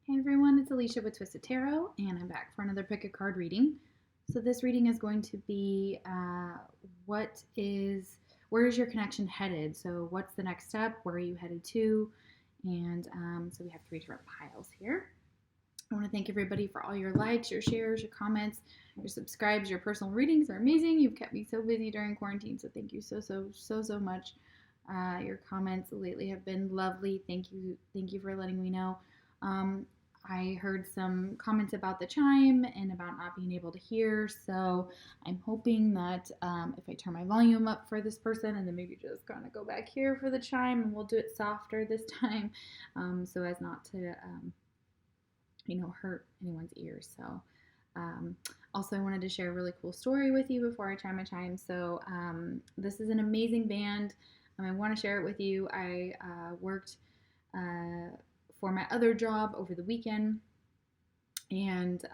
Hey everyone, it's Alicia with Twisted Tarot, and I'm back for another pick a card reading. So this reading is going to be where is your connection headed? So what's the next step? Where are you headed to? And so we have three different piles here. I want to thank everybody for all your likes, your shares, your comments, your subscribes, your personal readings are amazing. You've kept me so busy during quarantine, so thank you so much. Your comments lately have been lovely. Thank you for letting me know. I heard some comments about the chime and about not being able to hear, so I'm hoping that if I turn my volume up for this person and then maybe just kind of go back here for the chime, and we'll do it softer this time so as not to hurt anyone's ears. So also I wanted to share a really cool story with you before I chime my chime. So this is an amazing band. I want to share it with you. I worked for my other job over the weekend, and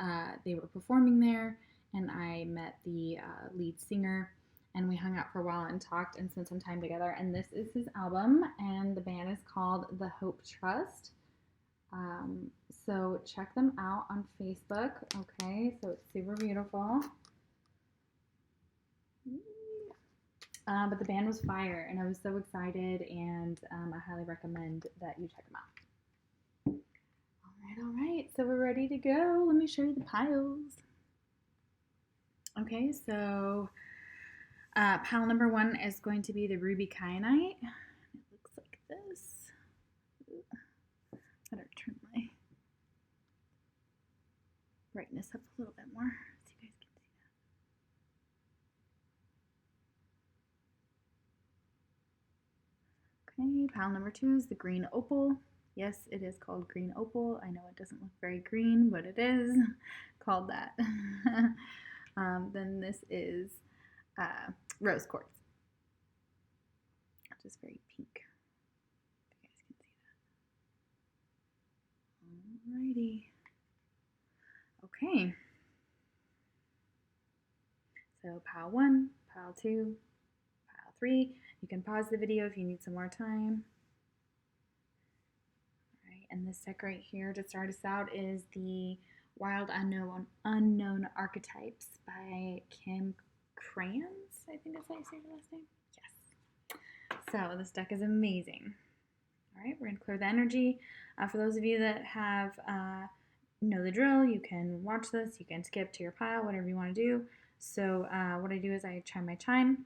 they were performing there, and I met the lead singer, and we hung out for a while and talked and spent some time together. And this is his album, and the band is called The Hope Trust. So check them out on Facebook. Okay, so it's super beautiful. But the band was fire, and I was so excited, and I highly recommend that you check them out. All right, so we're ready to go. Let me show you the piles. Okay, so pile number 1 is going to be the ruby kyanite. It looks like this. Better turn my brightness up a little bit more so you guys can see that. Okay, pile number 2 is the green opal. Yes, it is called green opal. I know it doesn't look very green, but it is called that. Then this is rose quartz, which is very pink. If you guys can see that. Alrighty. Okay. So pile 1, pile 2, pile 3. You can pause the video if you need some more time. All right, and this deck right here to start us out is the Wild Unknown Archetypes by Kim Krans. I think that's how you say her last name. Yes. So this deck is amazing. All right, we're going to clear the energy. For those of you that have know the drill, you can watch this, you can skip to your pile, whatever you want to do. So what I do is I chime my chime,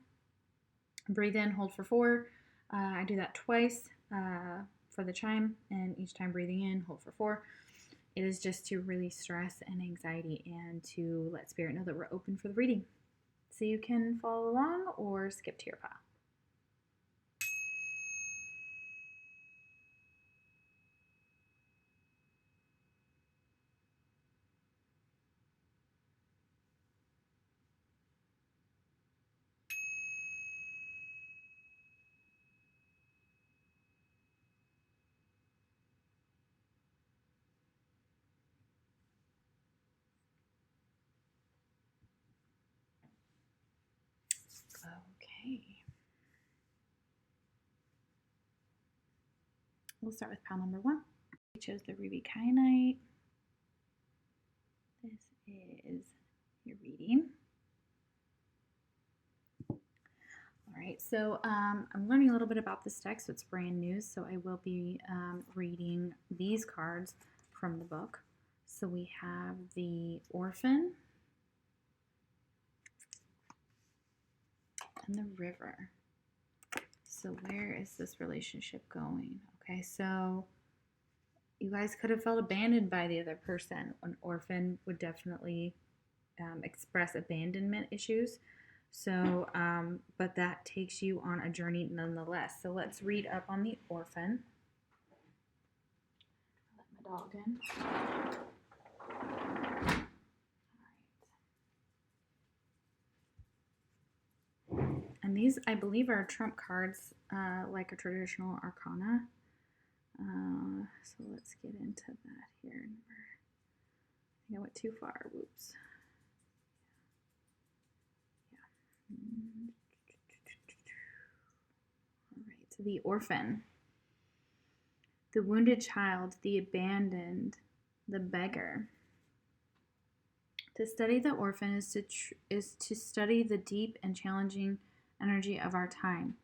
breathe in, hold for 4. I do that twice for the chime, and each time breathing in, hold for 4. It is just to release stress and anxiety and to let spirit know that we're open for the reading. So you can follow along or skip to your pile. Okay. We'll start with pile number 1. We chose the ruby kyanite. This is your reading. All right, so I'm learning a little bit about this deck, so it's brand new, so I will be reading these cards from the book. So we have the Orphan and the River. So where is this relationship going? Okay, so you guys could have felt abandoned by the other person. An orphan would definitely express abandonment issues. So, but that takes you on a journey nonetheless. So let's read up on the orphan. I'll let my dog in. All right. And these, I believe, are trump cards, like a traditional arcana. So let's get into that here. I think I went too far. Whoops. All right, the orphan, the wounded child, the abandoned, The beggar. To study the orphan is to study the deep and challenging energy of our time.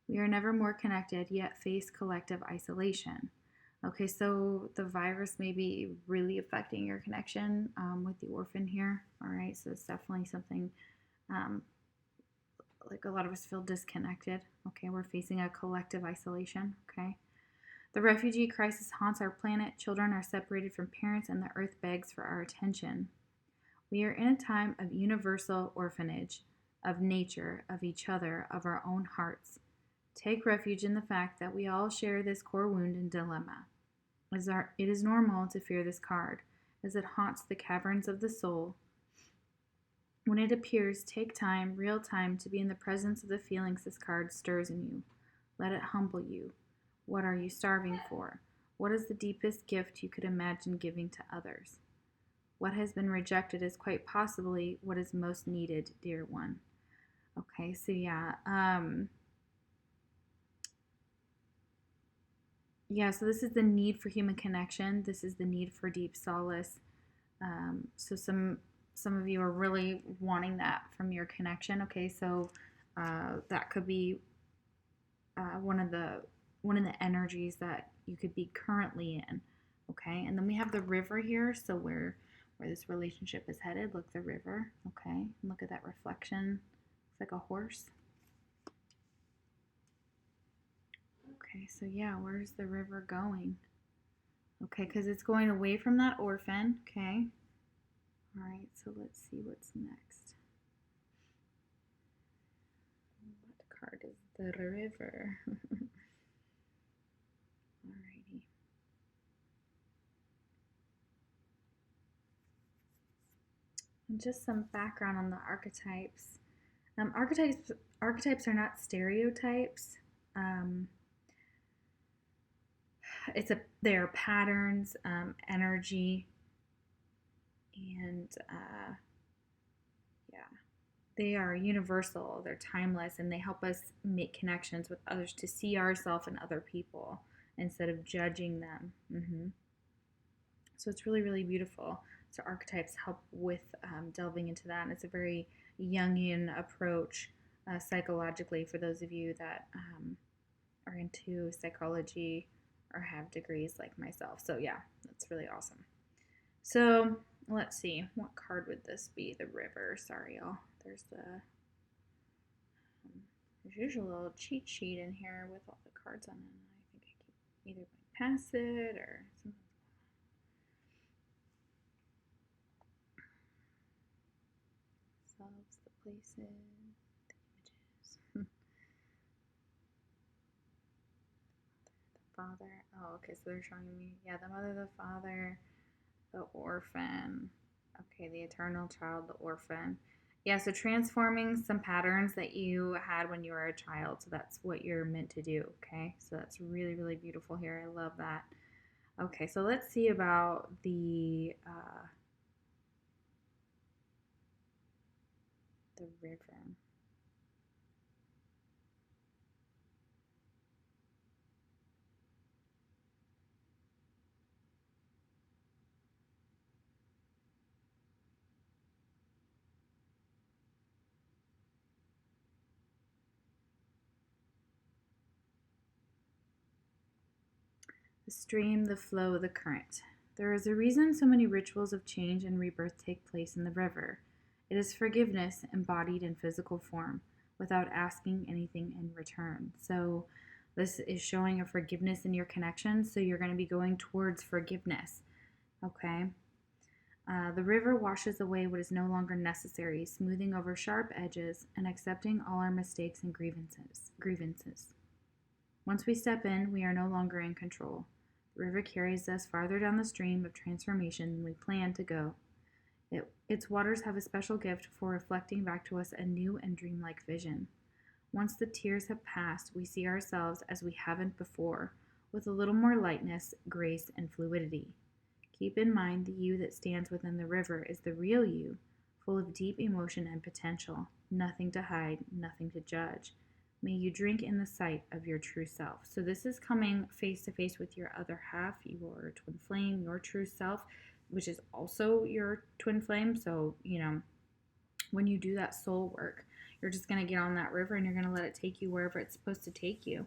We are never more connected, yet face collective isolation. Okay, so the virus may be really affecting your connection with the orphan here. All right, so it's definitely something like a lot of us feel disconnected. Okay, we're facing a collective isolation. Okay. The refugee crisis haunts our planet. Children are separated from parents, and the earth begs for our attention. We are in a time of universal orphanage, of nature, of each other, of our own hearts. Take refuge in the fact that we all share this core wound and dilemma. It is normal to fear this card, as it haunts the caverns of the soul. When it appears, take time, real time, to be in the presence of the feelings this card stirs in you. Let it humble you. What are you starving for? What is the deepest gift you could imagine giving to others? What has been rejected is quite possibly what is most needed, dear one. Okay, so yeah. So this is the need for human connection. This is the need for deep solace. So some of you are really wanting that from your connection. Okay, so that could be one of the energies that you could be currently in. Okay, and then we have the river here. So where this relationship is headed. Look, the river. Okay, and look at that reflection. It's like a horse. Okay, so yeah, where's the river going? Okay, because it's going away from that orphan. Okay. All right, so let's see what's next. What card is the river? Alrighty. And just some background on the archetypes. Archetypes are not stereotypes. They are patterns, energy, and they are universal. They're timeless, and they help us make connections with others to see ourselves and other people instead of judging them. So it's really, really beautiful. So archetypes help with delving into that, and it's a very Jungian approach psychologically for those of you that are into psychology or have degrees like myself. So yeah, that's really awesome. So let's see, what card would this be? The river. Sorry, y'all. There's usually a little cheat sheet in here with all the cards on it. I think I keep either going past it or something. Selves, the places, the images. The father. Oh, okay, so they're showing me, the mother, the father, the orphan. Okay, the eternal child, the orphan. Yeah, so transforming some patterns that you had when you were a child. So that's what you're meant to do, okay? So that's really, really beautiful here. I love that. Okay, so let's see about the river. The stream, the flow, the current. There is a reason so many rituals of change and rebirth take place in the river. It is forgiveness embodied in physical form without asking anything in return. So this is showing a forgiveness in your connection. So you're going to be going towards forgiveness. Okay. The river washes away what is no longer necessary, smoothing over sharp edges and accepting all our mistakes and grievances. Once we step in, we are no longer in control. The river carries us farther down the stream of transformation than we planned to go. Its waters have a special gift for reflecting back to us a new and dreamlike vision. Once the tears have passed, we see ourselves as we haven't before, with a little more lightness, grace, and fluidity. Keep in mind the you that stands within the river is the real you, full of deep emotion and potential, nothing to hide, nothing to judge. May you drink in the sight of your true self. So this is coming face to face with your other half, your twin flame, your true self, which is also your twin flame. So, you know, when you do that soul work, you're just going to get on that river and you're going to let it take you wherever it's supposed to take you.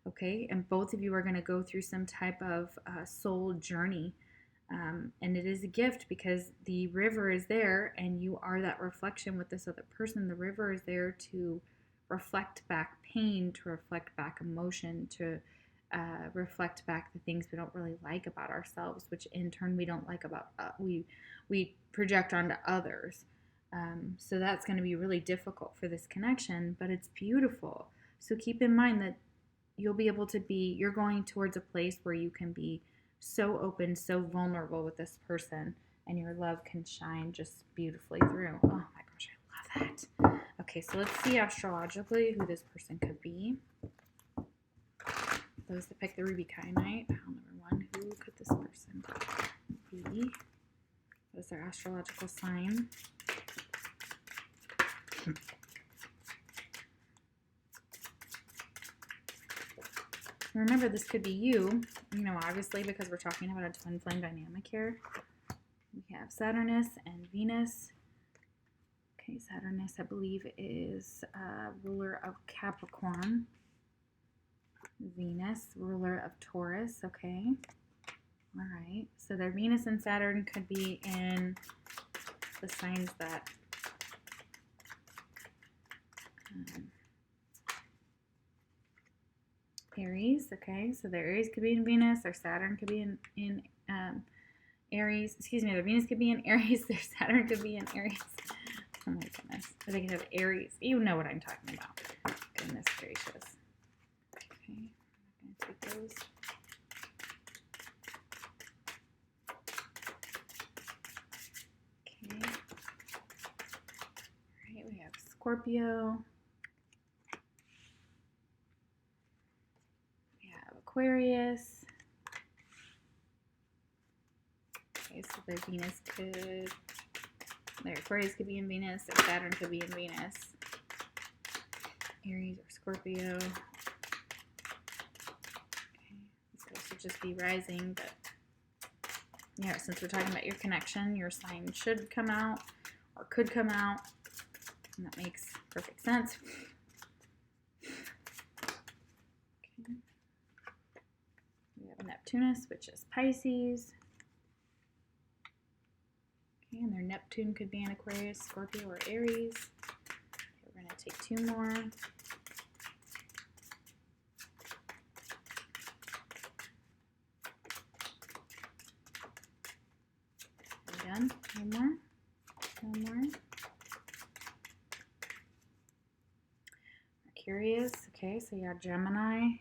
Okay? And both of you are going to go through some type of soul journey. And it is a gift because the river is there and you are that reflection with this other person. The river is there to reflect back pain, to reflect back emotion, to reflect back the things we don't really like about ourselves, which in turn we don't like about we project onto others. So that's going to be really difficult for this connection, but it's beautiful. So keep in mind that you'll be able to be, you're going towards a place where you can be so open, so vulnerable with this person, and your love can shine just beautifully through. Oh my gosh, I love that. Okay, so let's see astrologically who this person could be. Those that pick the ruby kyanite, pile number 1, who could this person be? What is their astrological sign? Remember, this could be you, obviously, because we're talking about a twin flame dynamic here. We have Saturnus and Venus. Okay, Saturnus, I believe, is ruler of Capricorn. Venus, ruler of Taurus. Okay. All right. So their Venus and Saturn could be in the signs that Aries. Okay. So their Aries could be in Venus. Their Saturn could be in Aries. Excuse me. Their Venus could be in Aries. Their Saturn could be in Aries. Oh my goodness. Or they could have Aries. You know what I'm talking about. Goodness gracious. Okay. I'm going to take those. Okay. All right. We have Scorpio. We have Aquarius. Okay. So their Venus could... Their Aquarius could be in Venus. Their Saturn could be in Venus. Aries or Scorpio. Okay. This should just be rising, but yeah, since we're talking about your connection, your sign should come out or could come out. And that makes perfect sense. Okay. We have Neptunus, which is Pisces. And their Neptune could be in Aquarius, Scorpio, or Aries. Okay, we're going to take 2 more. Done. 1 more. 1 more. Mercurius. Okay, so you have Gemini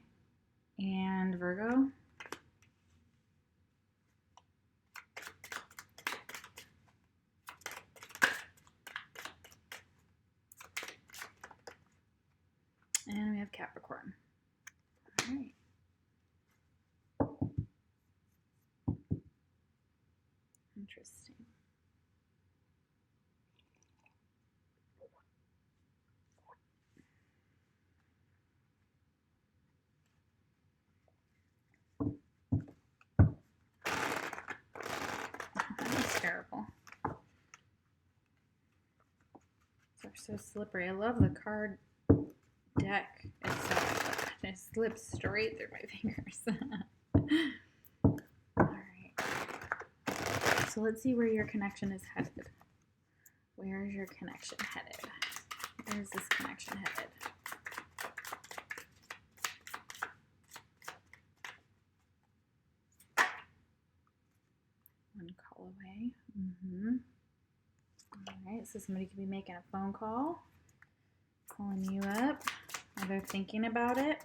and Virgo. And we have Capricorn. All right. Interesting. That's terrible. They're so slippery. I love the card deck itself, but it slips straight through my fingers. Alright. So let's see where your connection is headed. Where is your connection headed? Where is this connection headed? One call away. Alright, so somebody could be making a phone call. Calling you up, or they're thinking about it.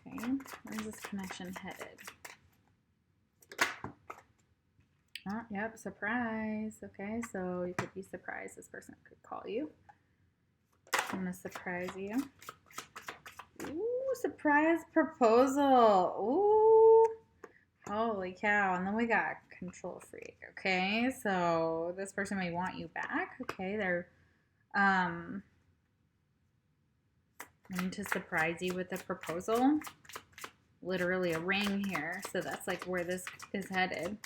Okay, where's this connection headed? Oh, yep, surprise. Okay, so you could be surprised. This person could call you. I'm gonna surprise you. Ooh, surprise proposal. Ooh, holy cow. And then we got control freak. Okay, so this person may want you back. Okay, they're wanting to surprise you with a proposal. Literally a ring here, so that's like where this is headed.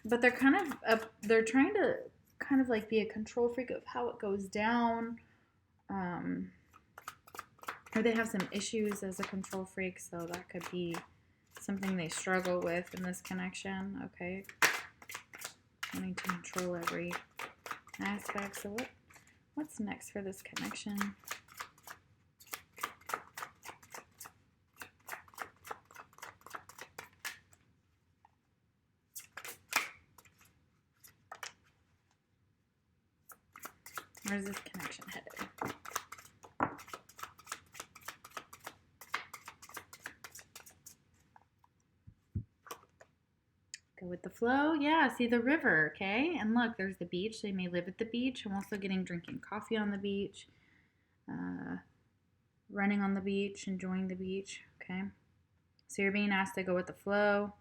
But they're kind of they're trying to kind of like be a control freak of how it goes down, or they have some issues as a control freak, so that could be something they struggle with in this connection. Okay, wanting to control every aspect. So what's next for this connection? Where's this connection headed? Go with the flow. Yeah, see the river, okay? And look, there's the beach. They may live at the beach. I'm also drinking coffee on the beach, running on the beach, enjoying the beach, okay? So you're being asked to go with the flow.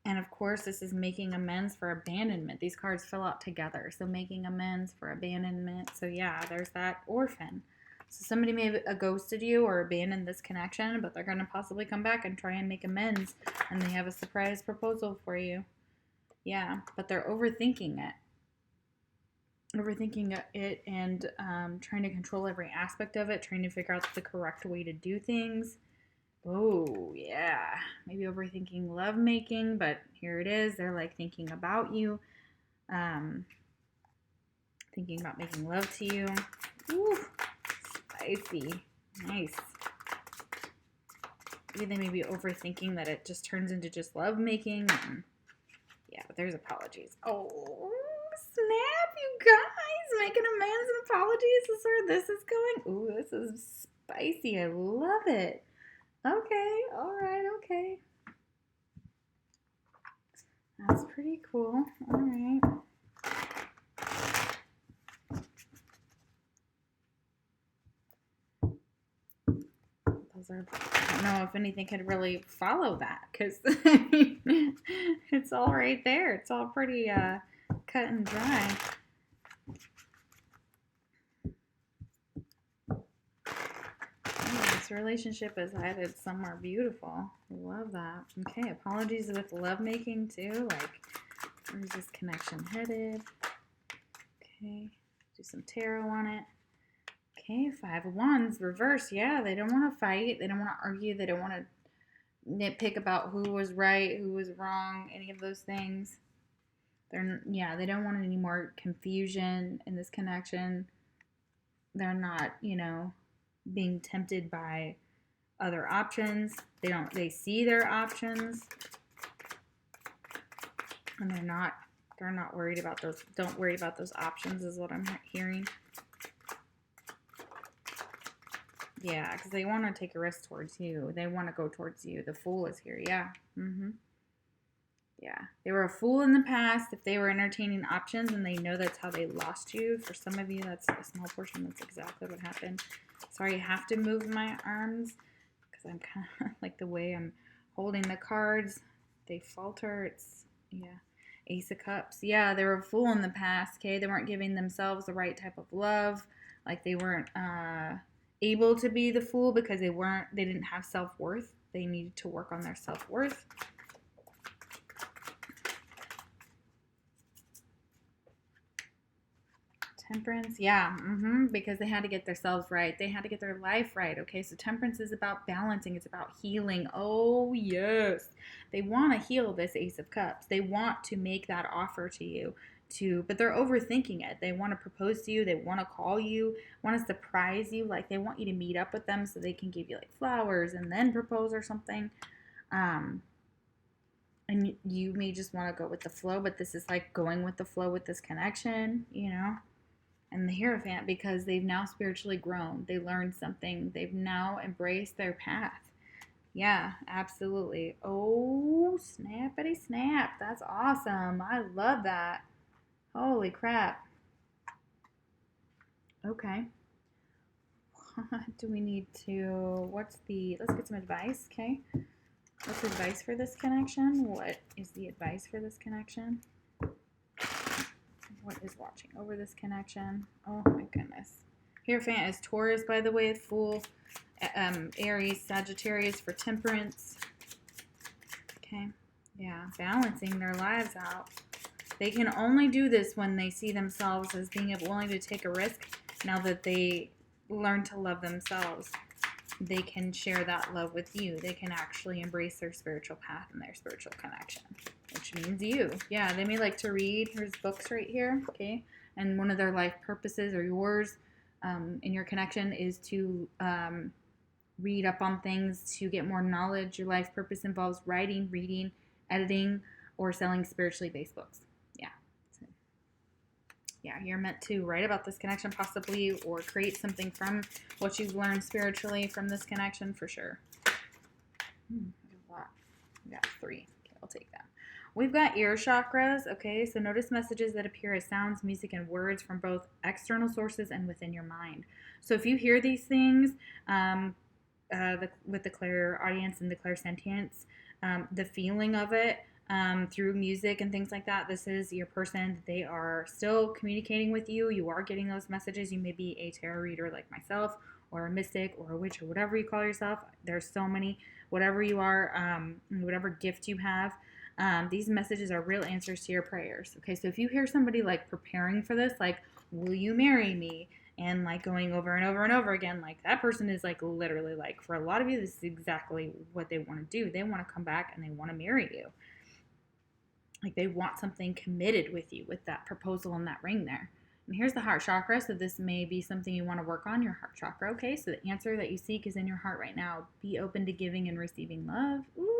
And of course, this is making amends for abandonment. These cards fill out together. So making amends for abandonment. So yeah, there's that orphan. So somebody may have ghosted you or abandoned this connection, but they're going to possibly come back and try and make amends. And they have a surprise proposal for you. Yeah, but they're overthinking it. Overthinking it and trying to control every aspect of it. Trying to figure out the correct way to do things. Oh, yeah. Maybe overthinking lovemaking, but here it is. They're like thinking about you. Thinking about making love to you. Ooh, spicy. Nice. Maybe they may be overthinking that it just turns into just lovemaking. Yeah, but there's apologies. Oh, snap, you guys. Making amends and apologies is where this is going. Ooh, this is spicy. I love it. Okay, all right, okay. That's pretty cool. All right. Those are, I don't know if anything could really follow that because it's all right there. It's all pretty cut and dry. This relationship is headed somewhere beautiful. Love that. Okay, apologies with lovemaking too. Like, where's this connection headed? Okay, do some tarot on it. Okay, 5 of Wands, reverse. Yeah, they don't want to fight. They don't want to argue. They don't want to nitpick about who was right, who was wrong, any of those things. They don't want any more confusion in this connection. They're not, being tempted by other options. They see their options and they're not worried about those. Don't worry about those options is what I'm hearing. Yeah, because they want to take a risk towards you. They want to go towards you. The Fool is here. Yeah. Yeah. They were a fool in the past if they were entertaining options and they know that's how they lost you. For some of you, that's a small portion. That's exactly what happened. Sorry, I have to move my arms because I'm kind of like the way I'm holding the cards. They falter. It's, yeah. Ace of Cups. Yeah, they were a fool in the past, okay? They weren't giving themselves the right type of love. Like they weren't able to be the fool because they didn't have self-worth. They needed to work on their self-worth. Temperance, yeah, because they had to get themselves right. They had to get their life right, okay? So temperance is about balancing. It's about healing. Oh, yes. They want to heal this Ace of Cups. They want to make that offer to you, but they're overthinking it. They want to propose to you. They want to call you, want to surprise you. Like they want you to meet up with them so they can give you like flowers and then propose or something. And you may just want to go with the flow, but this is like going with the flow with this connection, And the Hierophant, because they've now spiritually grown. They learned something. They've now embraced their path. Yeah, absolutely. Oh, snappity snap. That's awesome. I love that. Holy crap. Okay. What do we need to, let's get some advice, okay? What's advice for this connection? What is the advice for this connection? What is watching over this connection? Oh my goodness. Hierophant is Taurus, by the way. Fool, Aries, Sagittarius for temperance. Okay. Yeah, balancing their lives out. They can only do this when they see themselves as being willing to take a risk. Now that they learn to love themselves, they can share that love with you. They can actually embrace their spiritual path and their spiritual connection, which means you. Yeah, they may like to read. Here's books right here, okay? And one of their life purposes, or yours in your connection, is to read up on things to get more knowledge. Your life purpose involves writing, reading, editing, or selling spiritually based books. Yeah. So, yeah, you're meant to write about this connection possibly, or create something from what you've learned spiritually from this connection for sure. We got 3. Okay, I'll take that. We've got ear chakras. Okay, so notice messages that appear as sounds, music, and words from both external sources and within your mind. So if you hear these things with the clairaudience and the clairsentience, the feeling of it through music and things like that, this is your person. They are still communicating with you. You are getting those messages. You may be a tarot reader like myself, or a mystic, or a witch, or whatever you call yourself. There's so many, whatever you are, whatever gift you have. These messages are real answers to your prayers. Okay, so if you hear somebody like preparing for this, like, will you marry me? And like going over and over and over again, like that person is like literally like, for a lot of you, this is exactly what they want to do. They want to come back and they want to marry you. Like they want something committed with you with that proposal and that ring there. And here's the heart chakra. So this may be something you want to work on, your heart chakra. Okay, so the answer that you seek is in your heart right now. Be open to giving and receiving love. Ooh.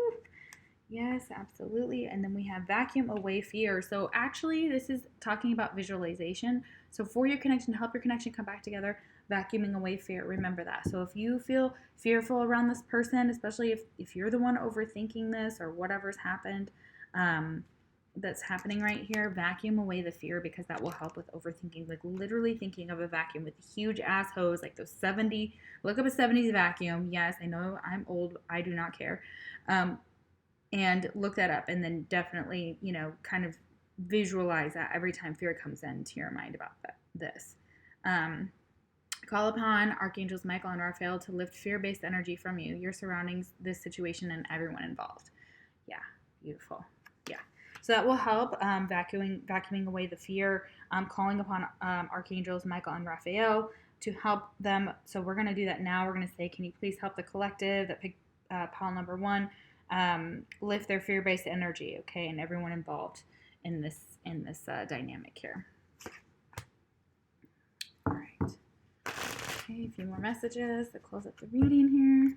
Yes, absolutely. And then we have vacuum away fear. So actually, this is talking about visualization. So for your connection, to help your connection come back together, vacuuming away fear. Remember that. So if you feel fearful around this person, especially if you're the one overthinking this or whatever's happened, that's happening right here, vacuum away the fear, because that will help with overthinking. Like literally thinking of a vacuum with a huge ass hose, like those 70, look up a 70s vacuum. Yes, I know I'm old. I do not care. And look that up, and then definitely, kind of visualize that every time fear comes into your mind about this. Call upon Archangels Michael and Raphael to lift fear-based energy from you, your surroundings, this situation, and everyone involved. Yeah, beautiful. Yeah. So that will help vacuuming away the fear, calling upon Archangels Michael and Raphael to help them. So we're going to do that now. We're going to say, can you please help the collective that picked pile number 1, lift their fear-based energy, okay, and everyone involved in this dynamic here. All right. Okay, a few more messages to close up the reading here.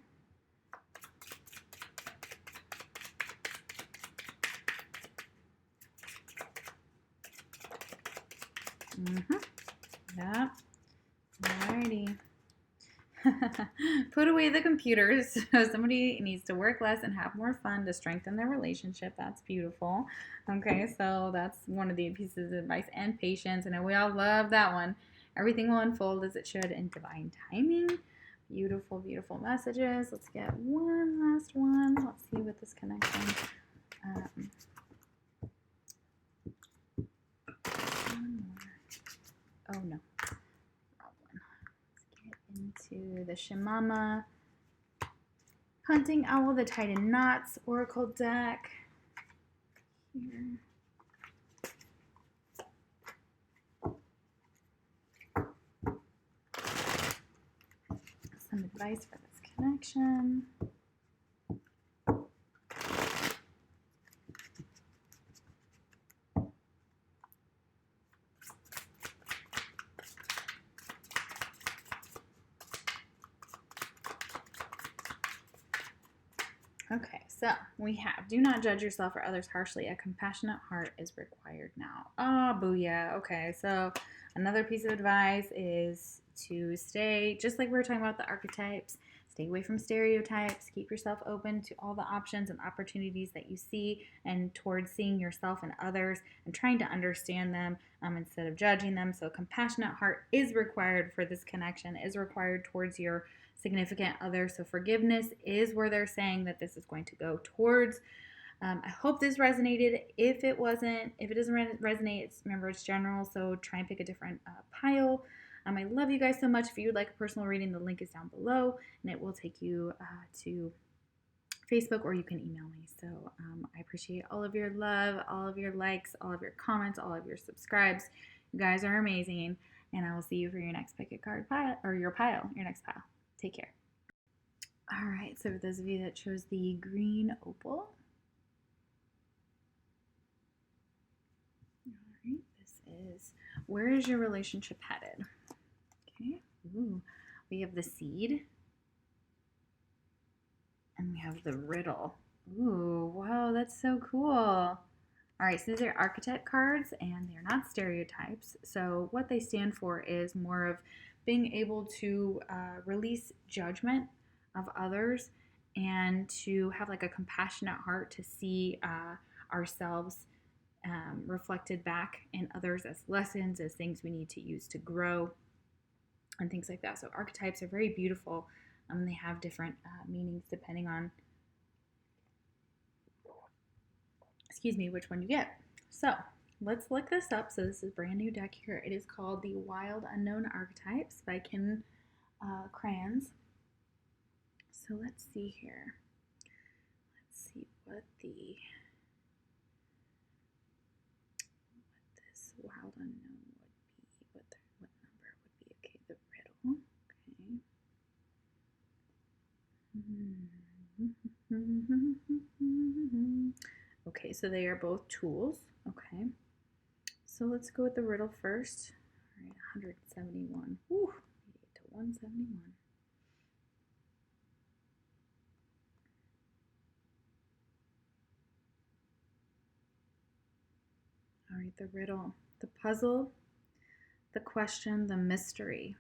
Yeah. Alrighty. Put away the computers. So somebody needs to work less and have more fun to strengthen their relationship. That's beautiful. Okay, so that's one of the pieces of advice. And patience. And we all love that one. Everything will unfold as it should in divine timing. Beautiful, beautiful messages. Let's get one last one. Let's see what this connection. One more. Oh no. Into the Shimama Hunting Owl, the Titan Knots Oracle deck. Here. Some advice for this connection. Okay, so we have, do not judge yourself or others harshly. A compassionate heart is required now. Oh, booyah. Okay, so another piece of advice is to stay, just like we were talking about the archetypes, stay away from stereotypes. Keep yourself open to all the options and opportunities that you see, and towards seeing yourself and others and trying to understand them instead of judging them. So a compassionate heart is required for this connection, is required towards your significant other. So forgiveness is where they're saying that this is going to go towards. I hope this resonated. If it doesn't resonate, remember it's general, so try and pick a different pile. I love you guys so much. If you would like a personal reading, the link is down below, and it will take you to Facebook, or you can email me. So I appreciate all of your love, all of your likes, all of your comments, all of your subscribes. You guys are amazing, and I will see you for your next pick a card pile, or your next pile. Take care. All right, so for those of you that chose the green opal, all right, this is, where is your relationship headed? Okay, ooh, we have the seed, and we have the riddle. Ooh, wow, that's so cool. All right, so these are archetype cards, and they're not stereotypes. So what they stand for is more of being able to release judgment of others, and to have like a compassionate heart to see ourselves reflected back in others as lessons, as things we need to use to grow, and things like that. So archetypes are very beautiful. They have different meanings depending on, which one you get. So let's look this up. So this is a brand new deck here. It is called the Wild Unknown Archetypes by Ken Crayons. So let's see here. Let's see what this Wild Unknown would be. What number would be? Okay, the riddle. Okay. Okay, so they are both tools. Okay. So let's go with the riddle first. All right, 171. Whew, we get to 171. All right, the riddle, the puzzle, the question, the mystery.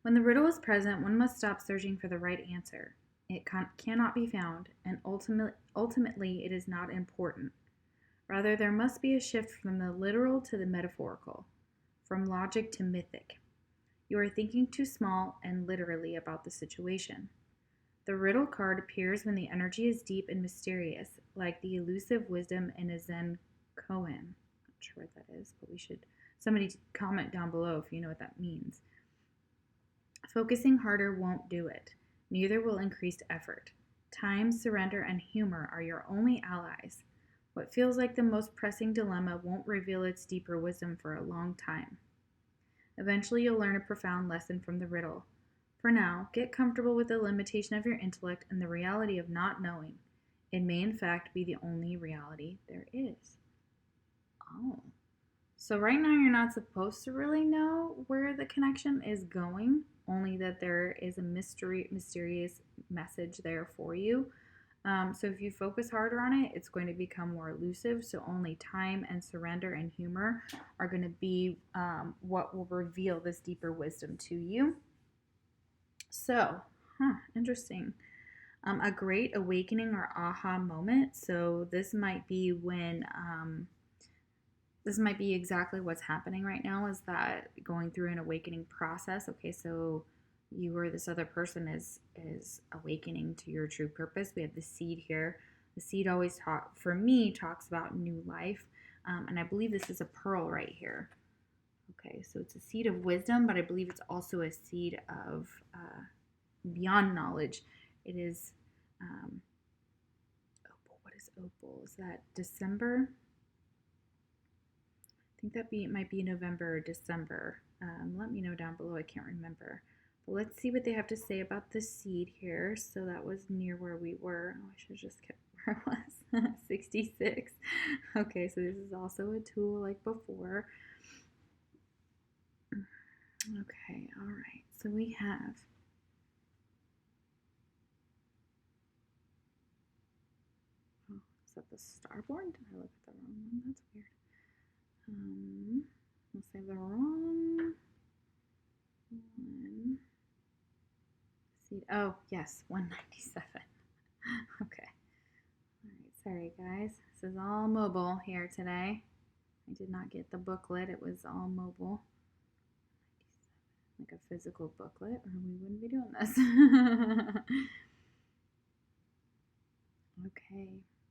When the riddle is present, one must stop searching for the right answer. It cannot be found, and ultimately it is not important. Rather, there must be a shift from the literal to the metaphorical, from logic to mythic. You are thinking too small and literally about the situation. The riddle card appears when the energy is deep and mysterious, like the elusive wisdom in a Zen koan. Not sure what that is, but somebody comment down below if you know what that means. Focusing harder won't do it. Neither will increased effort. Time, surrender, and humor are your only allies. What feels like the most pressing dilemma won't reveal its deeper wisdom for a long time. Eventually, you'll learn a profound lesson from the riddle. For now, get comfortable with the limitation of your intellect and the reality of not knowing. It may, in fact, be the only reality there is. Oh. So right now, you're not supposed to really know where the connection is going, only that there is a mysterious message there for you. So if you focus harder on it, it's going to become more elusive. So only time and surrender and humor are going to be what will reveal this deeper wisdom to you. So, interesting. A great awakening or aha moment. So this might be when, this might be exactly what's happening right now, is that going through an awakening process. Okay, so you or this other person is awakening to your true purpose. We have the seed here. The seed always talks about new life, and I believe this is a pearl right here. Okay, so it's a seed of wisdom, but I believe it's also a seed of beyond knowledge. It is opal. What is opal? Is that December? I think that might be November or December. Let me know down below. I can't remember. But let's see what they have to say about the seed here. So that was near where we were. Oh, I should have just kept where it was. 66. Okay, so this is also a tool like before. Okay, all right. So we have is that the Starborn? Did I look at the wrong one? That's weird. Let's say the wrong one. Seed. Oh, yes, 197. Okay. All right, sorry guys. This is all mobile here today. I did not get the booklet. It was all mobile. Like a physical booklet, or we wouldn't be doing this. Okay,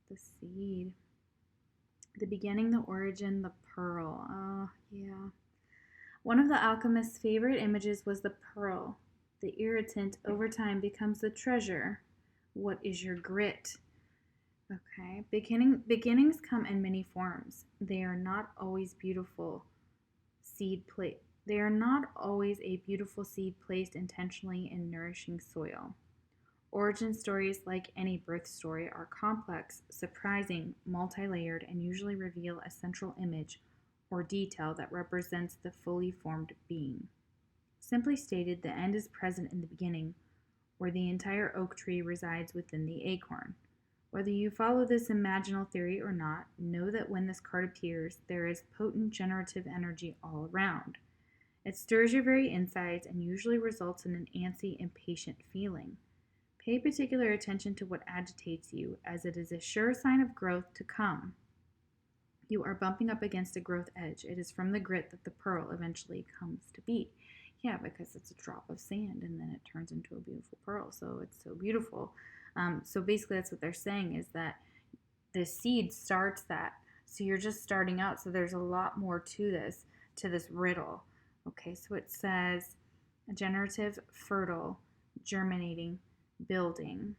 the seed. The beginning, the origin, the pearl. Oh, yeah. One of the alchemist's favorite images was the pearl. The irritant over time becomes the treasure. What is your grit? Okay, beginnings come in many forms. They are not always beautiful They are not always a beautiful seed placed intentionally in nourishing soil. Origin stories, like any birth story, are complex, surprising, multi-layered, and usually reveal a central image or detail that represents the fully formed being. Simply stated, the end is present in the beginning, where the entire oak tree resides within the acorn. Whether you follow this imaginal theory or not, know that when this card appears, there is potent generative energy all around. It stirs your very insides and usually results in an antsy, impatient feeling. Pay particular attention to what agitates you, as it is a sure sign of growth to come. You are bumping up against a growth edge. It is from the grit that the pearl eventually comes to be. Yeah, because it's a drop of sand and then it turns into a beautiful pearl. So it's so beautiful. So basically that's what they're saying, is that the seed starts that. So you're just starting out. So there's a lot more to this riddle. Okay, so it says generative, fertile, germinating, building.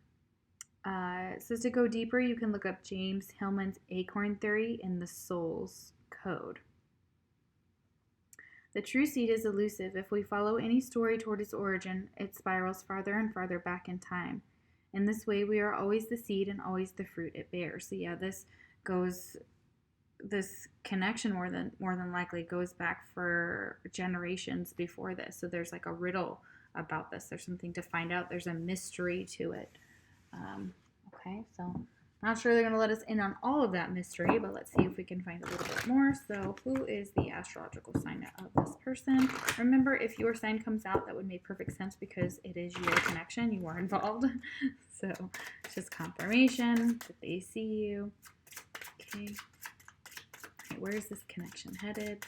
It says to go deeper, you can look up James Hillman's acorn theory in the soul's code. The true seed is elusive. If we follow any story toward its origin, it spirals farther and farther back in time. In this way, we are always the seed and always the fruit it bears. So yeah, this connection more than likely goes back for generations before this. So there's like a riddle about this. There's something to find out. There's a mystery to it. Okay, so not sure they're going to let us in on all of that mystery, but let's see if we can find a little bit more. So who is the astrological sign of this person? Remember, if your sign comes out, that would make perfect sense because it is your connection. You are involved. So it's just confirmation that they see you. Okay. Okay, where is this connection headed?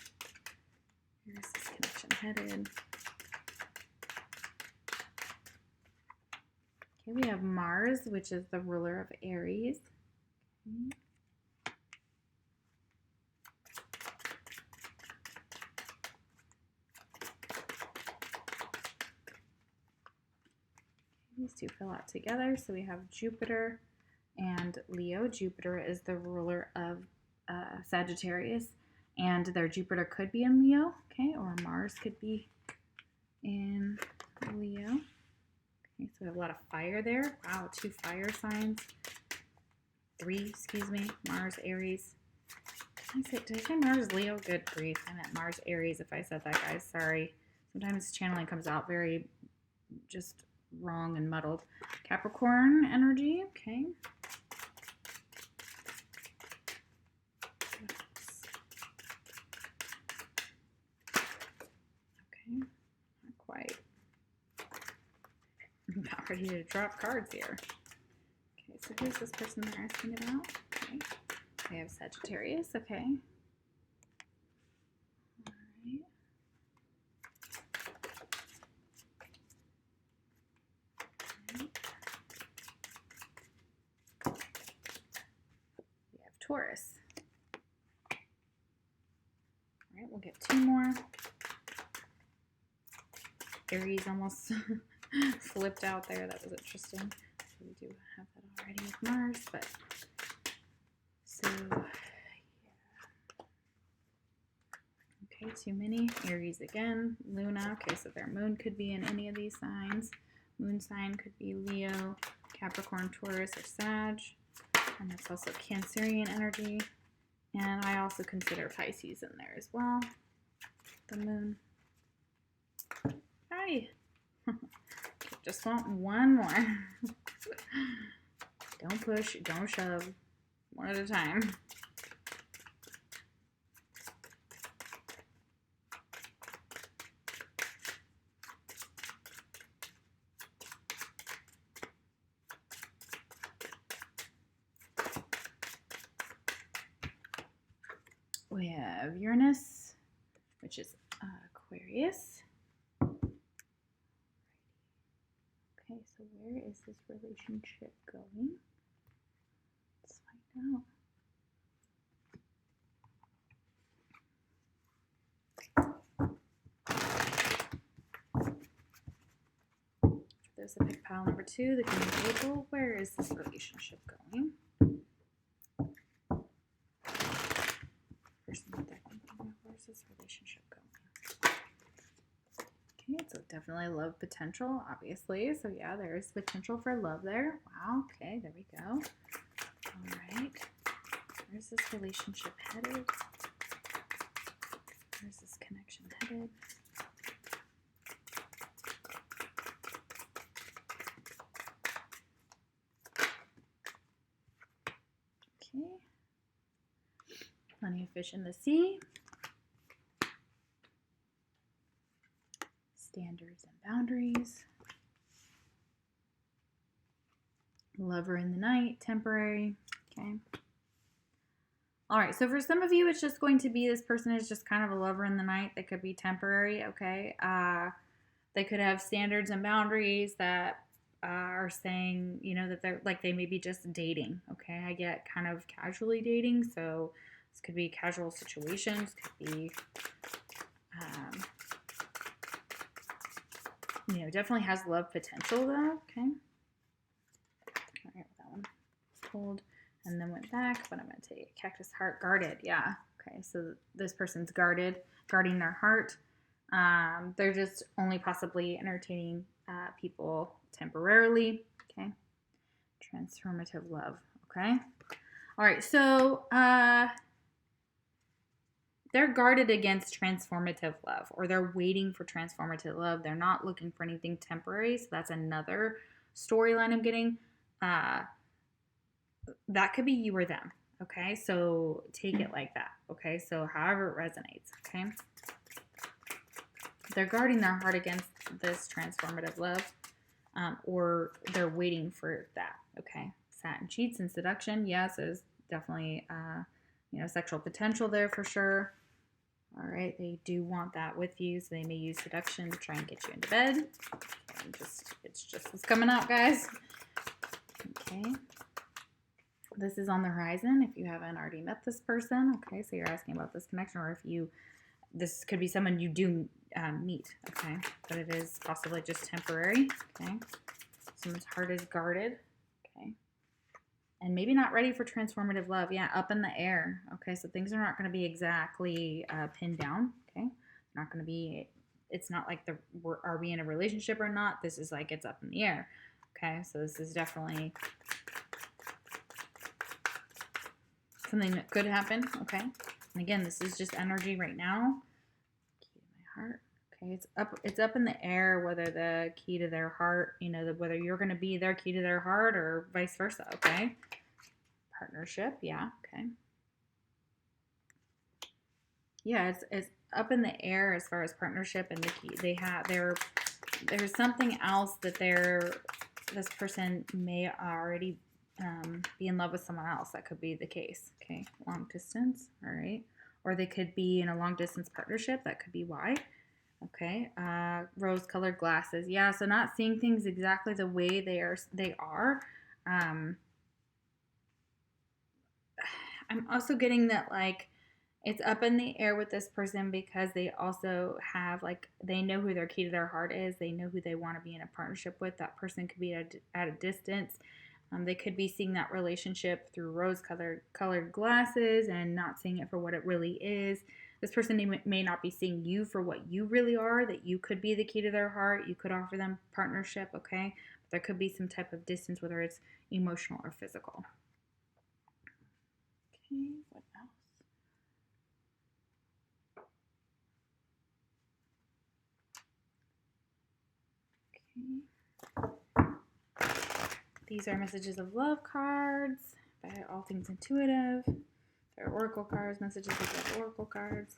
Where is this connection headed? Okay, we have Mars, which is the ruler of Aries. Okay. These two fill out together. So we have Jupiter and Leo. Jupiter is the ruler of Sagittarius, and their Jupiter could be in Leo, okay, or Mars could be in Leo. Okay, so we have a lot of fire there. Wow, 2 fire signs. 3, excuse me. Mars, Aries. Did I say Mars, Leo? Good grief. I meant Mars, Aries if I said that, guys. Sorry. Sometimes channeling comes out very just wrong and muddled. Capricorn energy, okay. Okay, not quite. I'm about ready to drop cards here. Okay, so who's this person they're asking about? Okay, we have Sagittarius, okay. All right. We have Taurus. All right, we'll get 2 more. Aries almost flipped out there. That was interesting. So we do have that already with Mars, but so yeah. Okay, too many. Aries again. Luna. Okay, so their moon could be in any of these signs. Moon sign could be Leo, Capricorn, Taurus, or Sag. And that's also Cancerian energy. And I also consider Pisces in there as well. The moon. Hi. Just want one more. Don't push, don't shove. One at a time. We have Uranus, which is Aquarius. Okay, so where is this relationship going? Let's find out. is the pick pile number 2, the Queen of Opal. Where is this relationship going? Person that they're thinking of, where's this relationship going? Okay, so definitely love potential, obviously. So yeah, there's potential for love there. Wow, okay, there we go. All right. Where's this relationship headed? Where's this connection headed? Okay. Plenty of fish in the sea. Standards and boundaries. Lover in the night, temporary. Okay. All right, so for some of you, it's just going to be this person is just kind of a lover in the night. They could be temporary, okay? They could have standards and boundaries that are saying, you know, that they're like they may be just dating, okay? I get kind of casually dating, so this could be casual situations, could be, you know, definitely has love potential though, okay? All right, that one pulled. And then went back, but I'm going to take cactus heart, guarded. Yeah. Okay. So this person's guarding their heart. They're just only possibly entertaining people temporarily. Okay. Transformative love. Okay. All right. So they're guarded against transformative love, or they're waiting for transformative love. They're not looking for anything temporary. So that's another storyline I'm getting. That could be you or them, okay? So take it like that, okay? So however it resonates, okay? They're guarding their heart against this transformative love, or they're waiting for that, okay? Satin cheats and seduction, yes, there's definitely, you know, sexual potential there for sure. All right, they do want that with you, so they may use seduction to try and get you into bed. And it's just what's coming out, guys. Okay. This is on the horizon if you haven't already met this person. Okay, so you're asking about this connection, or if this could be someone you do meet. Okay, but it is possibly just temporary. Okay, someone's heart is guarded. Okay, and maybe not ready for transformative love. Yeah, up in the air. Okay, so things are not going to be exactly pinned down. Okay, not going to be. It's not like are we in a relationship or not? This is like it's up in the air. Okay, so this is definitely something that could happen, okay? And again, this is just energy right now. Key to my heart. Okay, it's up in the air whether the key to their heart, you know, whether you're going to be their key to their heart or vice versa, okay? Partnership, yeah, okay. Yeah, it's up in the air as far as partnership and the key. There's something else that this person may already be in love with someone else. That could be the case. Okay, long distance. All right, or they could be in a long distance partnership. That could be why. Okay, rose-colored glasses. Yeah, so not seeing things exactly the way they are. I'm also getting that like it's up in the air with this person because they also have like they know who their key to their heart is. They know who they want to be in a partnership with. That person could be at a distance. They could be seeing that relationship through rose-colored glasses and not seeing it for what it really is. This person may not be seeing you for what you really are, that you could be the key to their heart. You could offer them partnership, okay? But there could be some type of distance, whether it's emotional or physical. Okay, what else? Okay. These are messages of love cards by All Things Intuitive. They're oracle cards, messages of love oracle cards.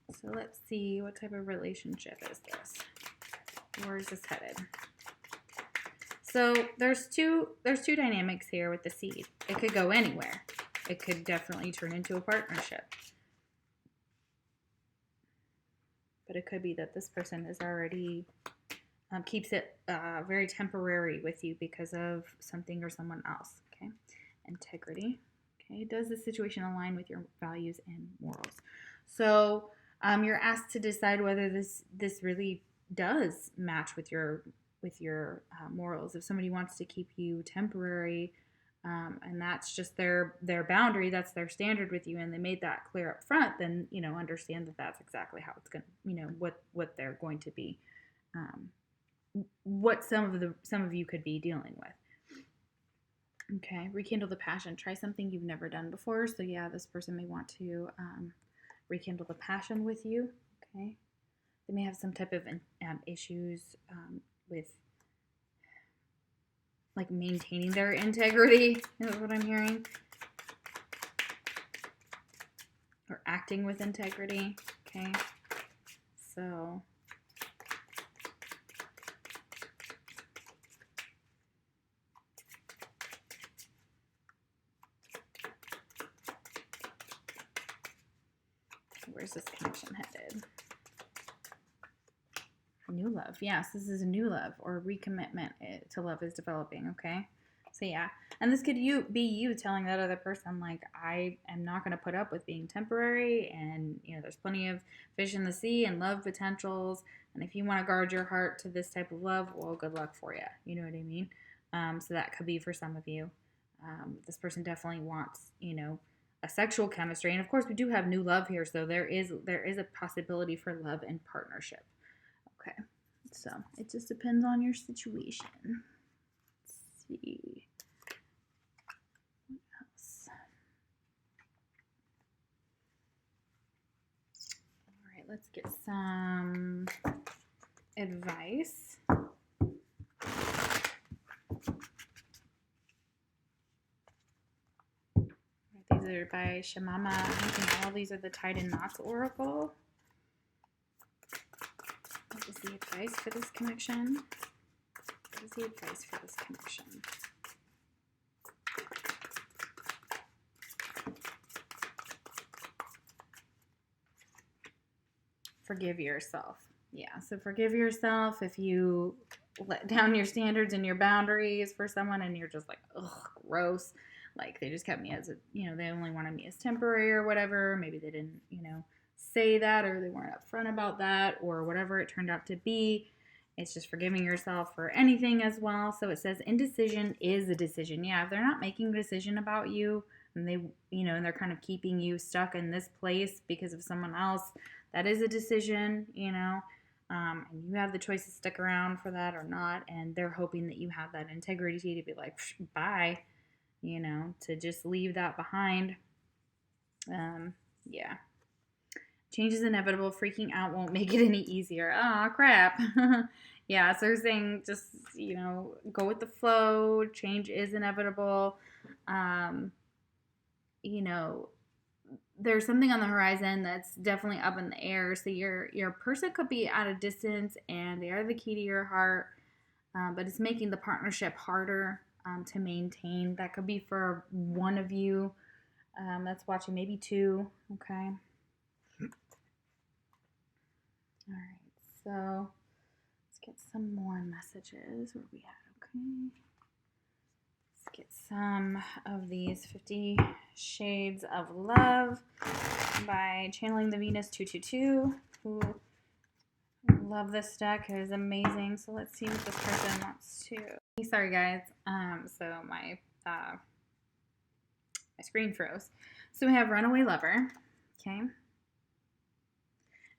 So let's see, what type of relationship is this? Where is this headed? So there's two dynamics here with the seed. It could go anywhere. It could definitely turn into a partnership. But it could be that this person is already keeps it very temporary with you because of something or someone else. Okay, integrity. Okay, does the situation align with your values and morals? So you're asked to decide whether this really does match with your your morals. If somebody wants to keep you temporary, and that's just their boundary, that's their standard with you, and they made that clear up front, then, you know, understand that that's exactly how it's going to, you know, what they're going to be, what some of you could be dealing with. Okay, rekindle the passion. Try something you've never done before. So yeah, this person may want to rekindle the passion with you. Okay, they may have some type of issues with like maintaining their integrity, is what I'm hearing. Or acting with integrity. Okay, so where's this connection headed? New love. Yes, this is a new love or recommitment to love is developing, okay? So yeah, and this could be you telling that other person, like, I am not going to put up with being temporary, and, you know, there's plenty of fish in the sea and love potentials, and if you want to guard your heart to this type of love, well, good luck for you. You know what I mean? So that could be for some of you. This person definitely wants, you know, a sexual chemistry, and of course we do have new love here, so there is a possibility for love and partnership. Okay, so it just depends on your situation. Let's see. What else? All right, let's get some advice. These are by Shamama. I think all these are the Tied in Knots Oracle. What is the advice for this connection? What is the advice for this connection? Forgive yourself. Yeah, so forgive yourself if you let down your standards and your boundaries for someone and you're just like, ugh, gross. Like, they just kept me as a, you know, they only wanted me as temporary or whatever. Maybe they didn't, you know, say that, or they weren't upfront about that, or whatever it turned out to be. It's just forgiving yourself for anything as well. So it says indecision is a decision. Yeah, if they're not making a decision about you, and they, you know, and they're kind of keeping you stuck in this place because of someone else, that is a decision, you know. And you have the choice to stick around for that or not, and they're hoping that you have that integrity to be like, bye, you know, to just leave that behind. Yeah. Change is inevitable. Freaking out won't make it any easier. Oh, crap. Yeah, so they're saying just, you know, go with the flow. Change is inevitable. You know, there's something on the horizon that's definitely up in the air. So your person could be at a distance, and they are the key to your heart, but it's making the partnership harder to maintain. That could be for one of you that's watching, maybe two. Okay. All right, so let's get some more messages. Where we at? Okay. Let's get some of these 50 Shades of Love by Channeling the Venus 222. Who love this deck. It is amazing. So let's see what this person wants to. Sorry, guys. So my screen froze. So we have Runaway Lover. Okay.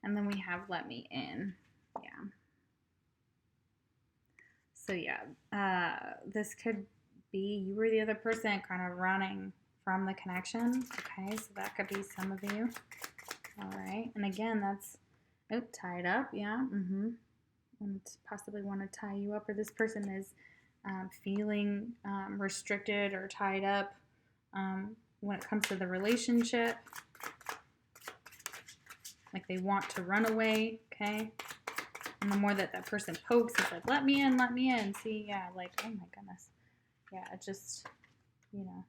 And then we have Let Me In. Yeah. So yeah, this could be you or the other person kind of running from the connection. Okay, so that could be some of you. All right. And again, that's tied up. Yeah. And possibly want to tie you up, or this person is feeling restricted or tied up when it comes to the relationship. Like they want to run away, okay? And the more that person pokes, it's like, let me in, let me in. See, yeah, like, oh my goodness. Yeah, it just, you know.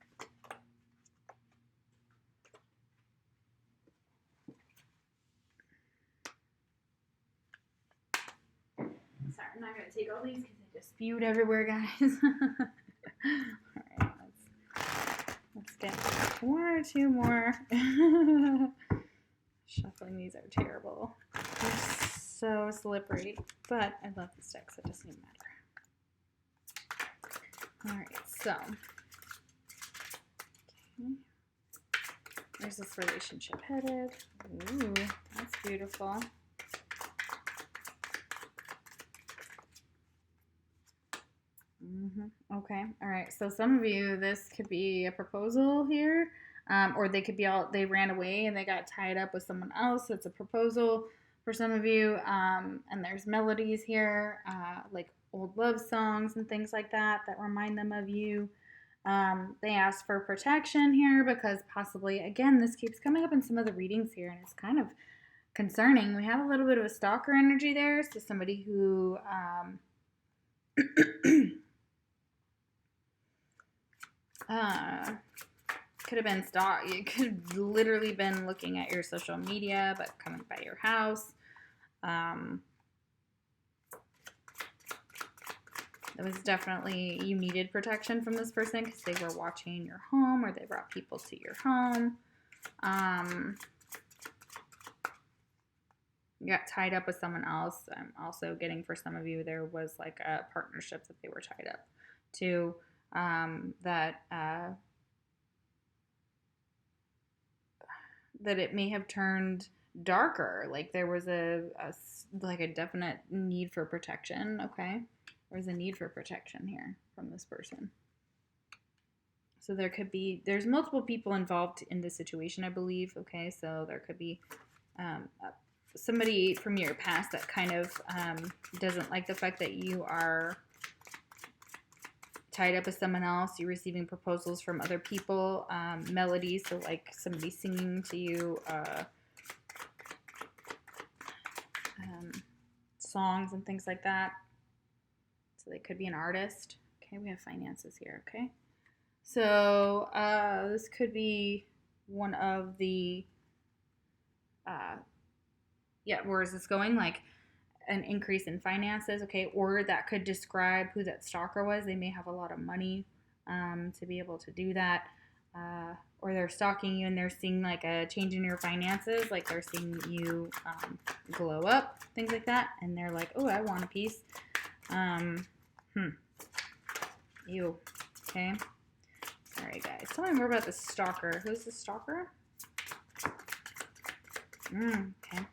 Sorry, I'm not going to take all these because they just spewed everywhere, guys. All right, let's get one or two more. Shuffling these are terrible. They're so slippery, but I love this deck, so it doesn't even matter. All right, so okay. Where's this relationship headed? Ooh, that's beautiful. Okay, all right. So some of you, this could be a proposal here, or they could be they ran away and they got tied up with someone else. So it's a proposal for some of you, and there's melodies here, like old love songs and things like that remind them of you. They ask for protection here because possibly, again, this keeps coming up in some of the readings here, and it's kind of concerning. We have a little bit of a stalker energy there, so somebody who could have been you could have literally been looking at your social media, but coming by your house. It was definitely, you needed protection from this person because they were watching your home, or they brought people to your home. You got tied up with someone else. I'm also getting, for some of you, there was like a partnership that they were tied up to, that it may have turned darker. Like there was a definite need for protection. Okay. There's a need for protection here from this person. So there's multiple people involved in this situation, I believe. Okay. So there could be, somebody from your past that kind of, doesn't like the fact that you are tied up with someone else. You're receiving proposals from other people, melodies, so like somebody singing to you, songs and things like that. So they could be an artist. Okay, we have finances here. Okay, so this could be one of the where is this going? Like an increase in finances, okay, or that could describe who that stalker was. They may have a lot of money to be able to do that, or they're stalking you and they're seeing like a change in your finances, like they're seeing you glow up, things like that, and they're like, oh, I want a piece. You, okay. All right, guys, tell me more about the stalker. Who's the stalker? Okay.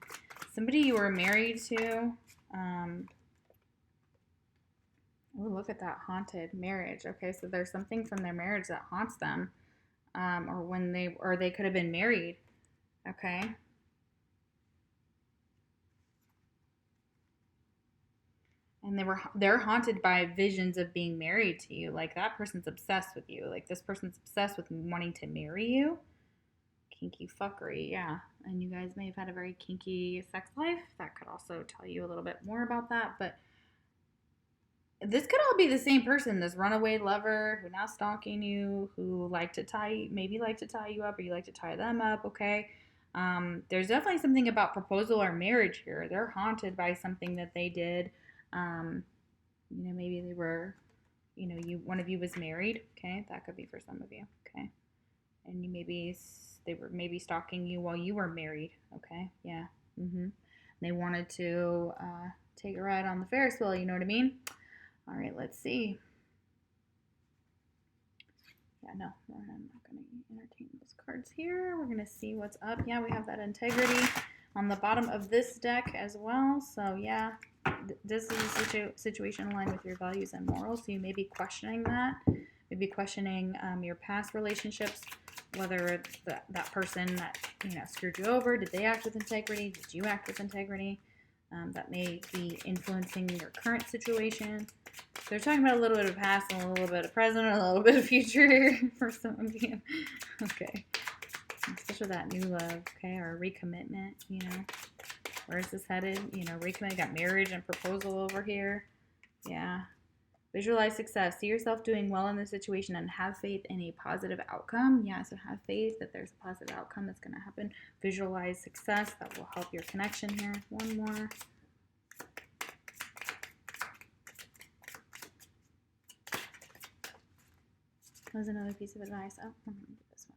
Somebody you were married to. Oh, look at that, haunted marriage. Okay, so there's something from their marriage that haunts them, or they could have been married. Okay. And they're haunted by visions of being married to you. Like that person's obsessed with you. Like this person's obsessed with wanting to marry you. Kinky fuckery, yeah. And you guys may have had a very kinky sex life. That could also tell you a little bit more about that. But this could all be the same person, this runaway lover who now stalking you, who maybe like to tie you up, or you like to tie them up, okay? There's definitely something about proposal or marriage here. They're haunted by something that they did. Maybe they were, one of you was married, okay? That could be for some of you, okay? And they were maybe stalking you while you were married, okay? Yeah. They wanted to take a ride on the Ferris wheel, you know what I mean? All right, let's see. Yeah, no, I'm not going to entertain those cards here. We're going to see what's up. Yeah, we have that integrity on the bottom of this deck as well. So, yeah, this is a situation aligned with your values and morals. So you may be questioning that. Maybe questioning your past relationships, whether that person that screwed you over, did they act with integrity? Did you act with integrity? That may be influencing your current situation. They're talking about a little bit of past and a little bit of present and a little bit of future for some of you. Okay. Especially that new love, okay, or recommitment, Where is this headed? Recommitment, got marriage and proposal over here. Yeah. Visualize success. See yourself doing well in this situation and have faith in a positive outcome. Yeah, so have faith that there's a positive outcome that's going to happen. Visualize success. That will help your connection here. One more. There's another piece of advice. Oh, I'm going to do this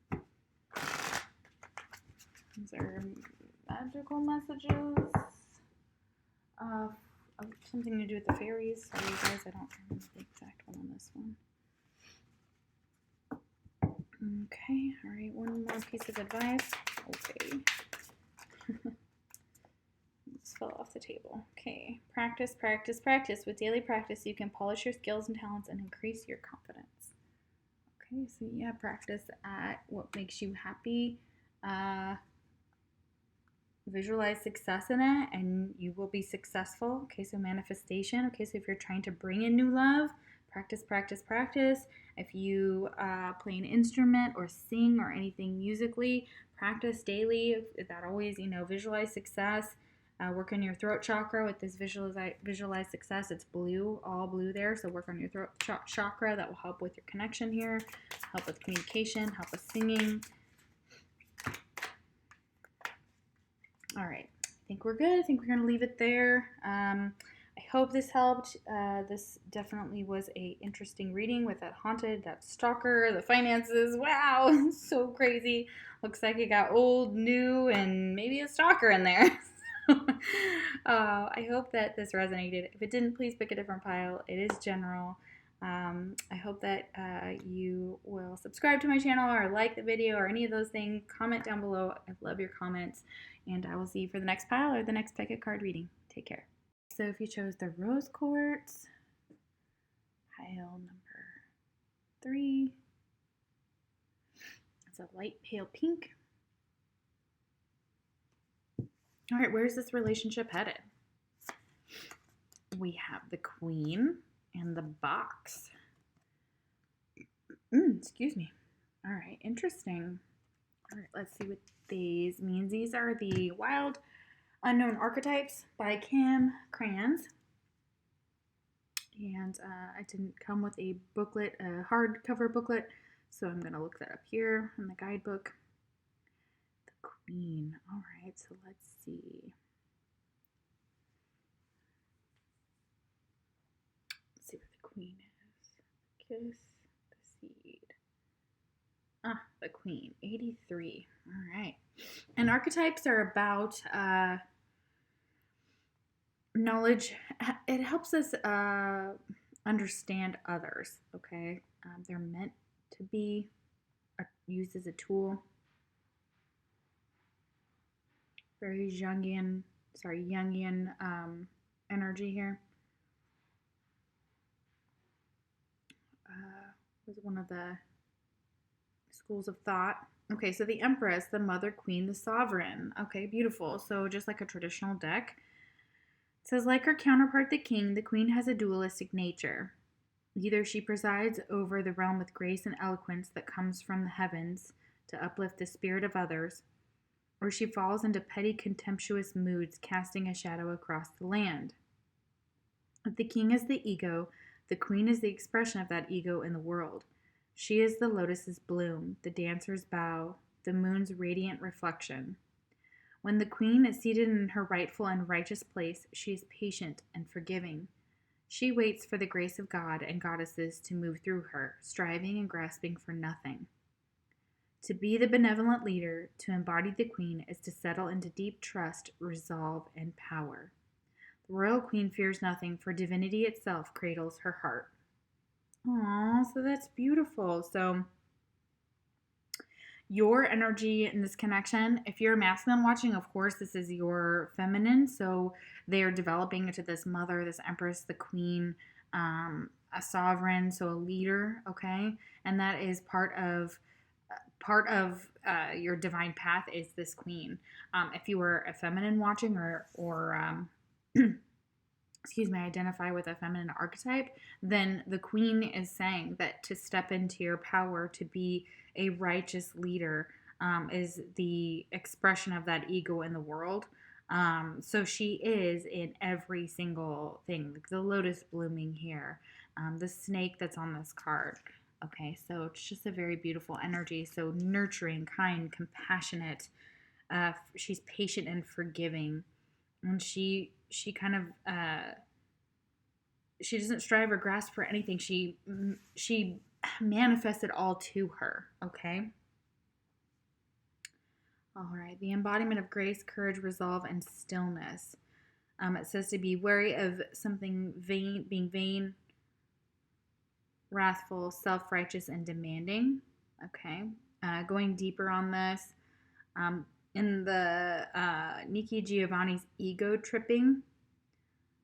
one. These are magical messages of something to do with the fairies. Sorry, you guys, I don't remember the exact one on this one. Okay, all right, one more piece of advice. Okay. This fell off the table. Okay, practice, practice, practice. With daily practice, you can polish your skills and talents and increase your confidence. Okay, so yeah, practice at what makes you happy. Visualize success in it and you will be successful. Okay, so manifestation. Okay, so if you're trying to bring in new love, practice, practice, practice. If you play an instrument or sing or anything musically, practice daily. That always, visualize success. Work on your throat chakra with this visualize success. It's blue, all blue there. So work on your throat chakra. That will help with your connection here, help with communication, help with singing. All right, I think we're good. I think we're going to leave it there. I hope this helped. This definitely was a interesting reading with that haunted, that stalker, the finances. Wow, so crazy. Looks like it got old, new, and maybe a stalker in there. I hope that this resonated. If it didn't, please pick a different pile. It is general. I hope that you will subscribe to my channel or like the video or any of those things. Comment down below. I love your comments. And I will see you for the next pile or the next pick a card reading. Take care. So if you chose the rose quartz, pile number 3. It's a light pale pink. All right, where's this relationship headed? We have the Queen and the box. Excuse me. All right, interesting. All right, let's see what these means. These are the Wild Unknown Archetypes by Kim Krans. And I didn't come with a booklet, a hardcover booklet, so I'm going to look that up here in the guidebook. The Queen. All right, so let's see. Let's see what the Queen is. Kiss the seed. The Queen, 83. All right. And archetypes are about knowledge. It helps us understand others, okay? They're meant to be used as a tool. Very Jungian energy here. Was one of the schools of thought. Okay, so the Empress, the Mother, Queen, the Sovereign. Okay, beautiful. So just like a traditional deck. It says, like her counterpart, the King, the Queen has a dualistic nature. Either she presides over the realm with grace and eloquence that comes from the heavens to uplift the spirit of others, or she falls into petty, contemptuous moods, casting a shadow across the land. If the King is the ego, the Queen is the expression of that ego in the world. She is the lotus's bloom, the dancer's bow, the moon's radiant reflection. When the Queen is seated in her rightful and righteous place, she is patient and forgiving. She waits for the grace of God and goddesses to move through her, striving and grasping for nothing. To be the benevolent leader, to embody the Queen, is to settle into deep trust, resolve, and power. The royal Queen fears nothing, for divinity itself cradles her heart. Aw, so that's beautiful. So your energy in this connection, if you're a masculine watching, of course, this is your feminine. So they are developing into this mother, this empress, the queen, a sovereign, so a leader, okay? And that is part of your divine path is this queen. If you were a feminine watching or excuse me, identify with a feminine archetype, then the queen is saying that to step into your power, to be a righteous leader, is the expression of that ego in the world. So she is in every single thing. The lotus blooming here, the snake that's on this card. Okay, so it's just a very beautiful energy. So nurturing, kind, compassionate. She's patient and forgiving. And she kind of, she doesn't strive or grasp for anything. She manifests it all to her, okay? All right, the embodiment of grace, courage, resolve, and stillness. It says to be wary of something vain, being vain, wrathful, self-righteous, and demanding. Okay. Going deeper on this, in the Nikki Giovanni's Ego Tripping,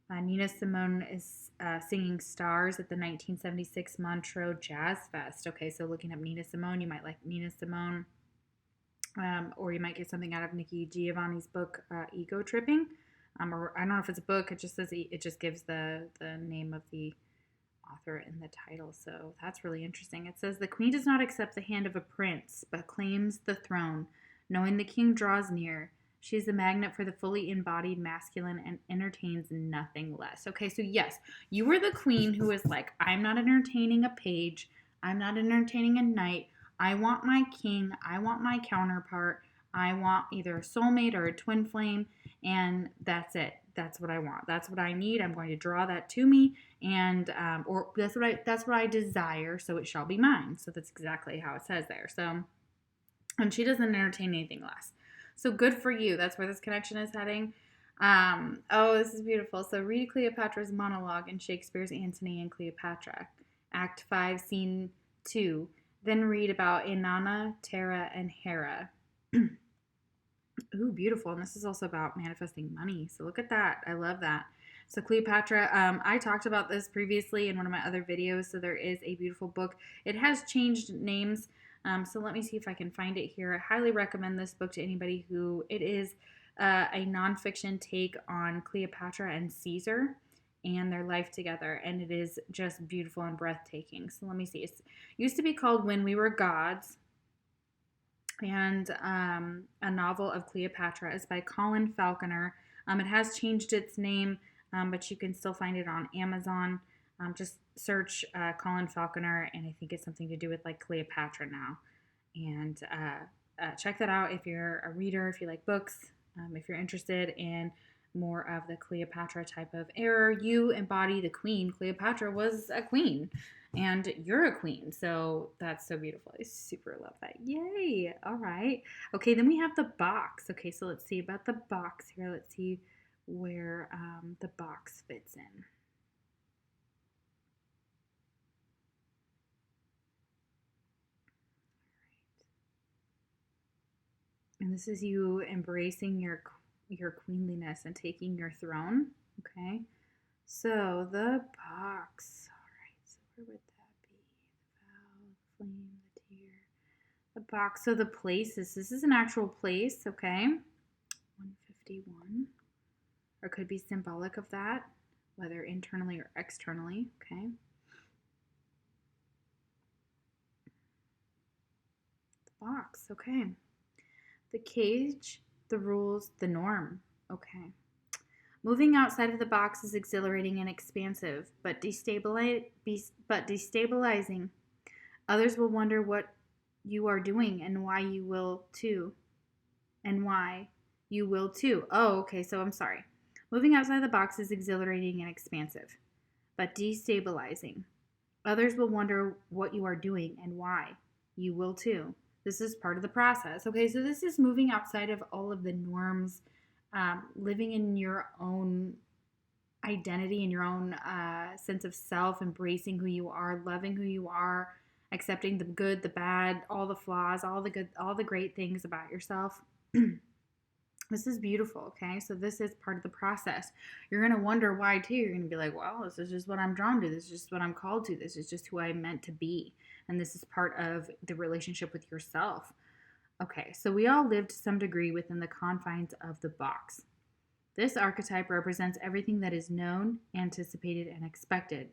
Nina Simone is singing Stars at the 1976 Montreux Jazz Fest. Okay, so looking up Nina Simone, you might like Nina Simone, or you might get something out of Nikki Giovanni's book, Ego Tripping. Or I don't know if it's a book. It just says it just gives the name of the author in the title. So that's really interesting. It says the queen does not accept the hand of a prince, but claims the throne, knowing the king draws near. She is the magnet for the fully embodied masculine and entertains nothing less. Okay, so yes, you were the queen who is like, I'm not entertaining a page. I'm not entertaining a knight. I want my king. I want my counterpart. I want either a soulmate or a twin flame, and that's it. That's what I want. That's what I need. I'm going to draw that to me, and or that's what I desire. So it shall be mine. So that's exactly how it says there. So, and she doesn't entertain anything less. So good for you. That's where this connection is heading. Oh, this is beautiful. So read Cleopatra's monologue in Shakespeare's Antony and Cleopatra, Act 5, Scene 2. Then read about Inanna, Tara, and Hera. Ooh, beautiful. And this is also about manifesting money. So look at that. I love that. So Cleopatra, I talked about this previously in one of my other videos. So there is a beautiful book. It has changed names. So let me see if I can find it here. I highly recommend this book to anybody who, it is a nonfiction take on Cleopatra and Caesar and their life together. And it is just beautiful and breathtaking. So let me see. It used to be called When We Were Gods. And a novel of Cleopatra is by Colin Falconer. It has changed its name, but you can still find it on Amazon. Just search Colin Falconer, and I think it's something to do with like Cleopatra now. And check that out if you're a reader, if you like books, if you're interested in more of the Cleopatra type of era. You embody the queen. Cleopatra was a queen. And you're a queen, so that's so beautiful. I super love that. Yay! All right. Okay, then we have the box. Okay, so let's see about the box here. Let's see where the box fits in. And this is you embracing your queenliness and taking your throne. Okay, so the box. Where would that be? The vow, the flame, the tear, the box. So the place this is an actual place, okay? 151. Or could be symbolic of that, whether internally or externally, okay? The box, okay. The cage, the rules, the norm, okay. Moving outside of the box is exhilarating and expansive, but destabilizing. Others will wonder what you are doing and why you will too. Oh, okay, so I'm sorry. Moving outside the box is exhilarating and expansive, but destabilizing. Others will wonder what you are doing and why you will too. This is part of the process. Okay, so this is moving outside of all of the norms. Living in your own identity and your own sense of self, embracing who you are, loving who you are, accepting the good, the bad, all the flaws, all the great things about yourself. This is beautiful, okay? So this is part of the process. You're going to wonder why too. You're going to be like, well, this is just what I'm drawn to. This is just what I'm called to. This is just who I'm meant to be. And this is part of the relationship with yourself. Okay, so we all live to some degree within the confines of the box. This archetype represents everything that is known, anticipated, and expected.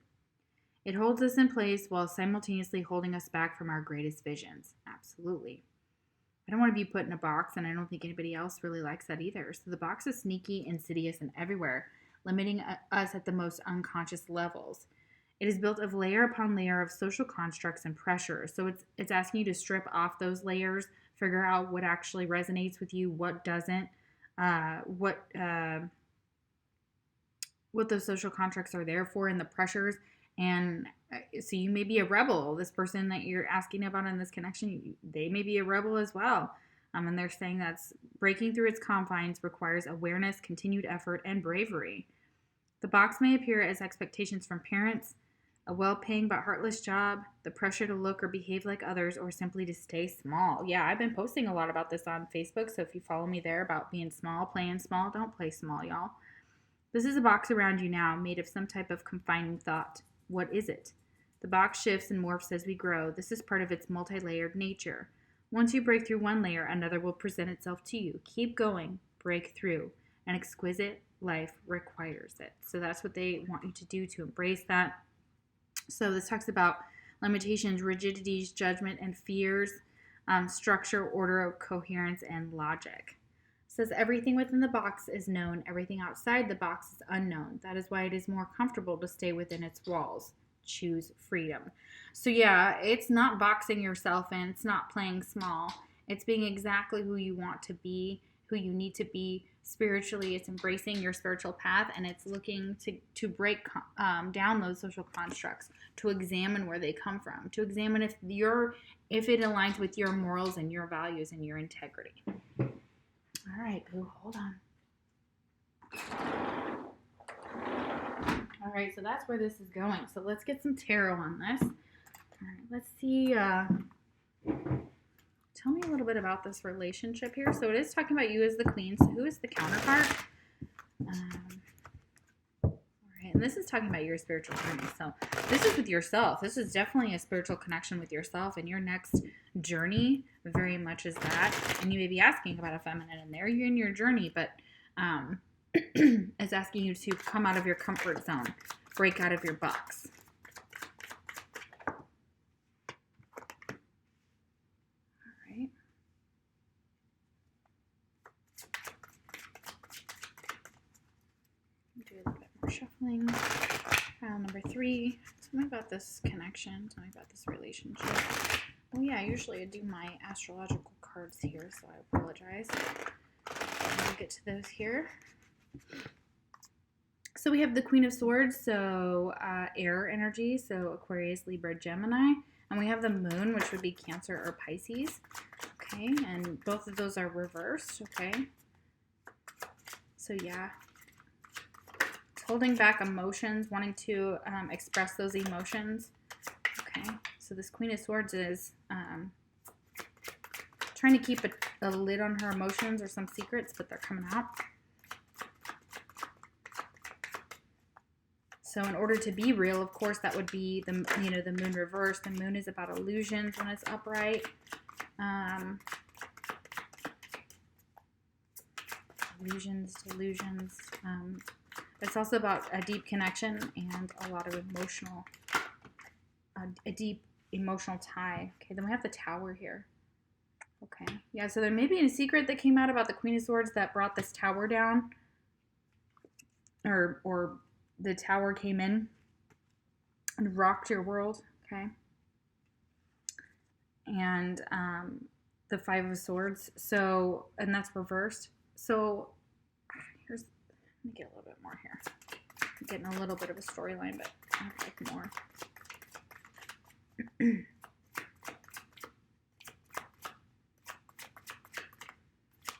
It holds us in place while simultaneously holding us back from our greatest visions. Absolutely. I don't want to be put in a box, and I don't think anybody else really likes that either. So the box is sneaky, insidious, and everywhere, limiting us at the most unconscious levels. It is built of layer upon layer of social constructs and pressures. So it's asking you to strip off those layers, figure out what actually resonates with you, what doesn't, what those social contracts are there for, and the pressures. And so you may be a rebel. This person that you're asking about in this connection, they may be a rebel as well. And they're saying that's Breaking through its confines requires awareness, continued effort, and bravery. The box may appear as expectations from parents, a well-paying but heartless job, the pressure to look or behave like others, or simply to stay small. Yeah, I've been posting a lot about this on Facebook, so if you follow me there about being small, playing small, don't play small, y'all. This is a box around you now made of some type of confining thought. What is it? The box shifts and morphs as we grow. This is part of its multi-layered nature. Once you break through one layer, another will present itself to you. Keep going. Break through. An exquisite life requires it. So that's what they want you to do, to embrace that. So this talks about limitations, rigidities, judgment, and fears, structure, order, coherence, and logic. It says everything within the box is known. Everything outside the box is unknown. That is why it is more comfortable to stay within its walls. Choose freedom. So yeah, it's not boxing yourself in. It's not playing small. It's being exactly who you want to be, who you need to be spiritually. It's embracing your spiritual path, and it's looking to break down those social constructs, to examine where they come from, to examine if it aligns with your morals and your values and your integrity. All right, boo, hold on. All right, so that's where this is going. So let's get some tarot on this. All right, let's see. Tell me a little bit about this relationship here. So it is talking about you as the queen. So who is the counterpart? All right, and this is talking about your spiritual journey. So this is with yourself. This is definitely a spiritual connection with yourself, and your next journey very much is that. And you may be asking about a feminine in there. You're in your journey, but is asking you to come out of your comfort zone, break out of your box. All right. Do a little bit more shuffling. Pile number 3. Tell me about this connection. Tell me about this relationship. Oh yeah, usually I do my astrological cards here, so I apologize. We'll get to those here. So we have the Queen of Swords, so air energy, so Aquarius, Libra, Gemini. And we have the Moon, which would be Cancer or Pisces. Okay, and both of those are reversed, okay? So yeah, it's holding back emotions, wanting to express those emotions. Okay, so this Queen of Swords is trying to keep a lid on her emotions or some secrets, but they're coming out. So in order to be real, of course, that would be the Moon reversed. The Moon is about illusions when it's upright. Illusions, delusions. It's also about a deep connection and a lot of a deep emotional tie. Okay, then we have the Tower here. Okay, yeah, so there may be a secret that came out about the Queen of Swords that brought this Tower down, or the Tower came in and rocked your world, okay? And the Five of Swords, so, and that's reversed. So let me get a little bit more here. I'm getting a little bit of a storyline, but I'd like more.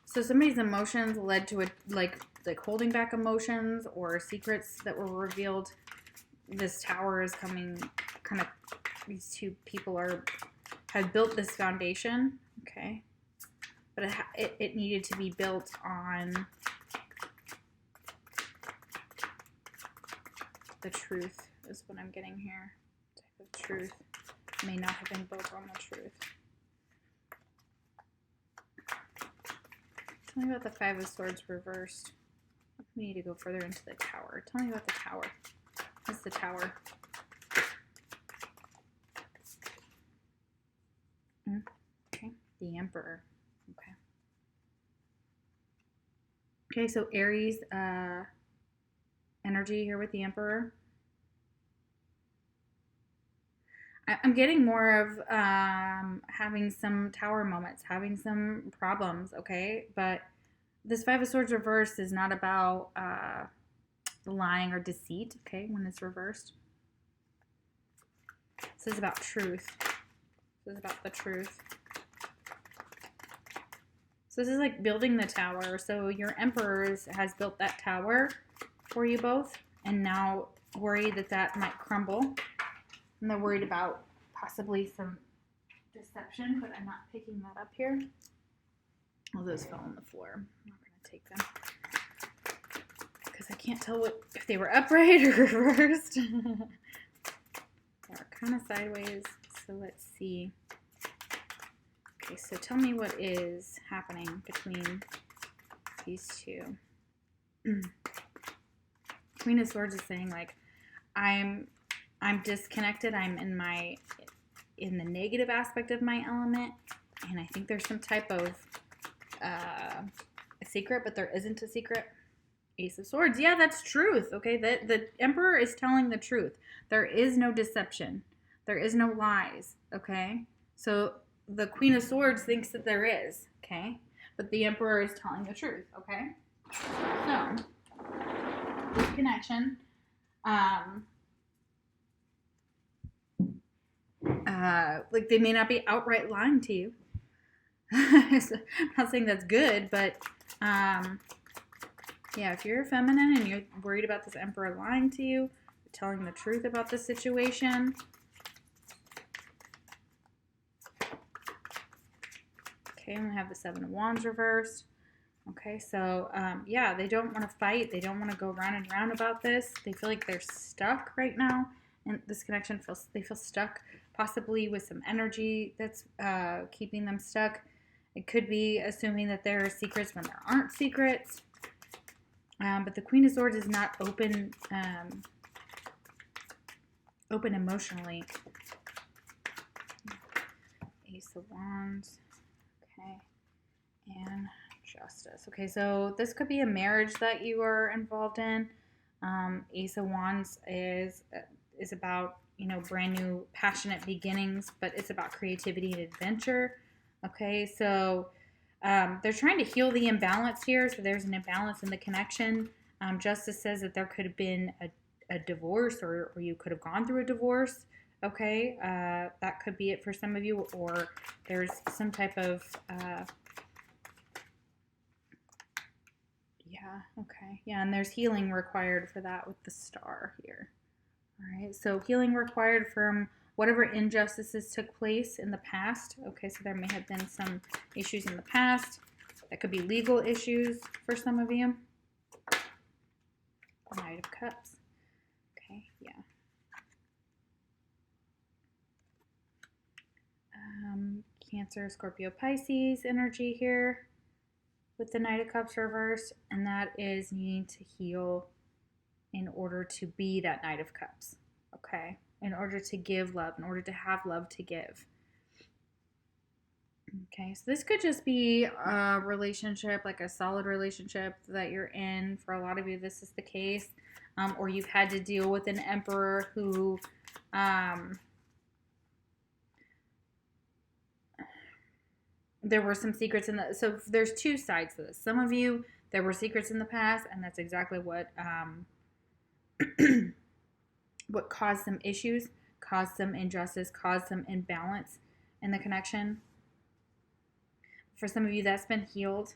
So somebody's emotions led to like holding back emotions or secrets that were revealed. This Tower is coming, kind of, these two people had built this foundation, okay? But it needed to be built on the truth, is what I'm getting here. Type of truth may not have been built on the truth. Tell me about the Five of Swords reversed. We need to go further into the Tower. Tell me about the Tower. What's the Tower? Okay, the Emperor. Okay. Okay, so Aries energy here with the Emperor. I'm getting more of having some Tower moments, having some problems, okay? But this Five of Swords reversed is not about lying or deceit, okay, when it's reversed. This is about truth. This is about the truth. So this is like building the tower. So your Emperor has built that tower for you both, and now worried that that might crumble. And they're worried about possibly some deception, but I'm not picking that up here. Well, those fell on the floor. I'm not going to take them because I can't tell if they were upright or reversed. They're kind of sideways, so let's see. Okay, so tell me what is happening between these two. Queen of Swords is saying, like, I'm disconnected. I'm in the negative aspect of my element, and I think there's some type of a secret, but there isn't a secret. Ace of Swords. Yeah, that's truth. Okay, the Emperor is telling the truth. There is no deception. There is no lies. Okay, so the Queen of Swords thinks that there is. Okay, but the Emperor is telling the truth. Okay, so this connection, like they may not be outright lying to you. I'm not saying that's good, but yeah, if you're feminine and you're worried about this Emperor lying to you, telling the truth about the situation. Okay, we have the Seven of Wands reversed. Okay, so yeah, they don't want to fight. They don't want to go round and round about this. They feel like they're stuck right now. And this connection they feel stuck, possibly with some energy that's keeping them stuck. It could be assuming that there are secrets when there aren't secrets. But the Queen of Swords is not open emotionally. Ace of Wands. Okay. And Justice. Okay, so this could be a marriage that you are involved in. Ace of Wands is about, you know, brand new passionate beginnings, but it's about creativity and adventure. Okay, so they're trying to heal the imbalance here. So there's an imbalance in the connection. Justice says that there could have been a divorce, or you could have gone through a divorce. Okay, that could be it for some of you, or there's some type of yeah, okay, yeah, and there's healing required for that with the star here. All right, so healing required from whatever injustices took place in the past. Okay, so there may have been some issues in the past. That could be legal issues for some of you. Knight of Cups. Okay, yeah. Cancer, Scorpio, Pisces energy here with the Knight of Cups reversed, and that is needing to heal in order to be that Knight of Cups. Okay, in order to give love, in order to have love to give. Okay, so this could just be a relationship, like a solid relationship that you're in. For a lot of you, this is the case. Or you've had to deal with an Emperor who there were some secrets in the, so there's two sides to this. Some of you, there were secrets in the past, and that's exactly what what caused some issues, caused some injustice, caused some imbalance in the connection. For some of you, that's been healed,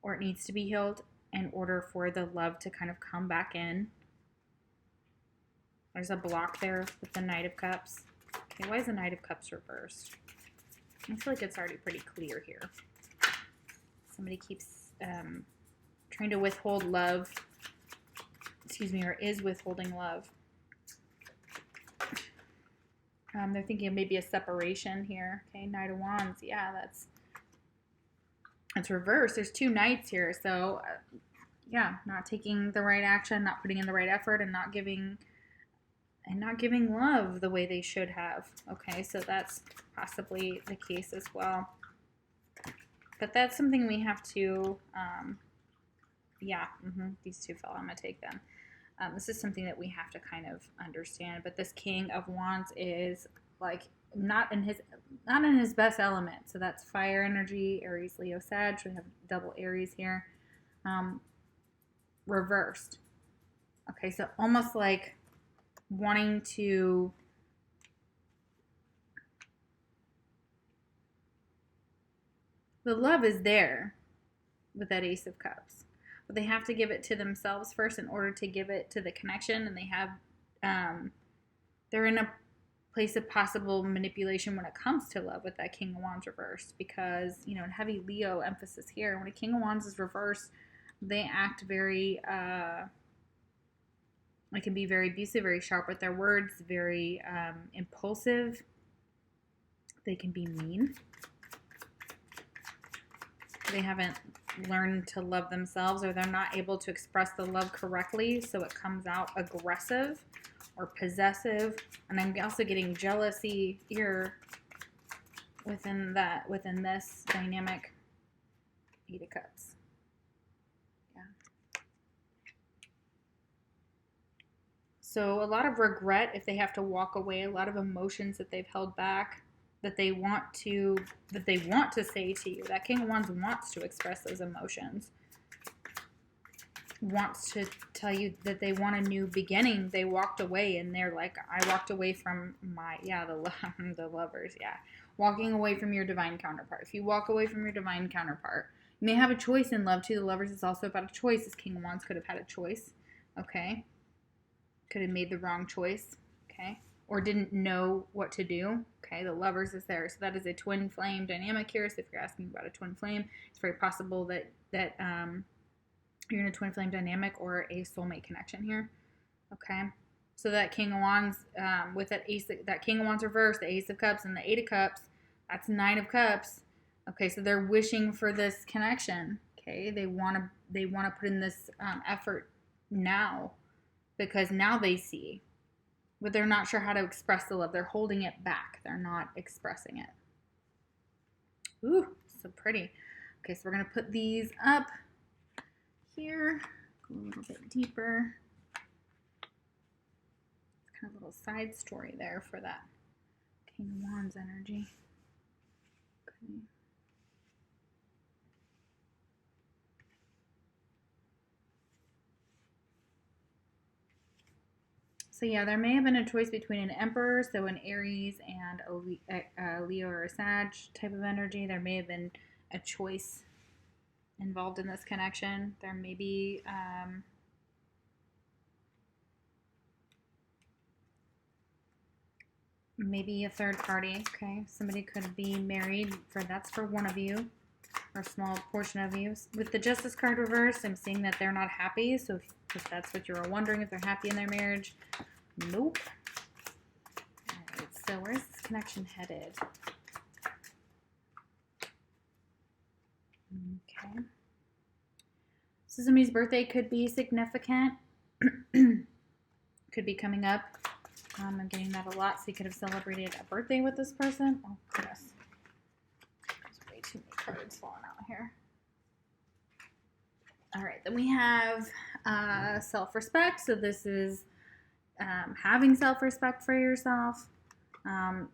or it needs to be healed in order for the love to kind of come back in. There's a block there with the Knight of Cups. Okay, why is the Knight of Cups reversed? I feel like it's already pretty clear here. Somebody keeps trying to withhold love, excuse me, or is withholding love. They're thinking of maybe a separation here. Okay, Knight of Wands. Yeah, it's reversed. There's two knights here. So, yeah, not taking the right action, not putting in the right effort, and not giving love the way they should have. Okay, so that's possibly the case as well. But that's something we have to, these two fell. I'm going to take them. This is something that we have to kind of understand. But this King of Wands is like not in his best element. So that's fire energy, Aries, Leo, Sag. We have double Aries here. Reversed. Okay, so almost like wanting to the love is there. with that Ace of Cups. But they have to give it to themselves first in order to give it to the connection, and they have, they're in a place of possible manipulation when it comes to love with that King of Wands reversed, because, you know, heavy Leo emphasis here. When a King of Wands is reversed, they act very, it can be very abusive, very sharp with their words, very impulsive. They can be mean. They haven't learned to love themselves, or they're not able to express the love correctly, so it comes out aggressive or possessive. And I'm also getting jealousy here within this dynamic. 8 of Cups. Yeah. So a lot of regret if they have to walk away, a lot of emotions that they've held back, that they want to say to you. That King of Wands wants to express those emotions. Wants to tell you that they want a new beginning. They walked away, and they're like, I walked away from my, the lovers, walking away from your divine counterpart. If you walk away from your divine counterpart, you may have a choice in love too. The lovers is also about a choice. This King of Wands could have had a choice, okay? Could have made the wrong choice, okay? Or didn't know what to do, okay? The lovers is there. So that is a twin flame dynamic here. So if you're asking about a twin flame, it's very possible that you're in a twin flame dynamic or a soulmate connection here, okay? So that King of Wands, with that King of Wands reverse, the Ace of Cups and the 8 of Cups, that's 9 of Cups. Okay, so they're wishing for this connection, okay? They want to put in this effort now, because now they see, but they're not sure how to express the love. They're holding it back. They're not expressing it. Ooh, so pretty. Okay, so we're going to put these up here, go a little bit deeper. Kind of a little side story there for that King of Wands energy. Okay. So yeah, there may have been a choice between an Emperor, so an Aries, and a Leo or a Sag type of energy. There may have been a choice involved in this connection. There may be maybe a third party, okay? Somebody could be married, that's for one of you, or a small portion of you. With the Justice card reversed, I'm seeing that they're not happy. So if that's what you were wondering, if they're happy in their marriage, nope. All right, so where's this connection headed? Okay. So somebody's birthday could be significant. Could be coming up. I'm getting that a lot. So you could have celebrated a birthday with this person. Oh, goodness. There's way too many cards falling out here. All right, then we have self-respect. So this is having self-respect for yourself,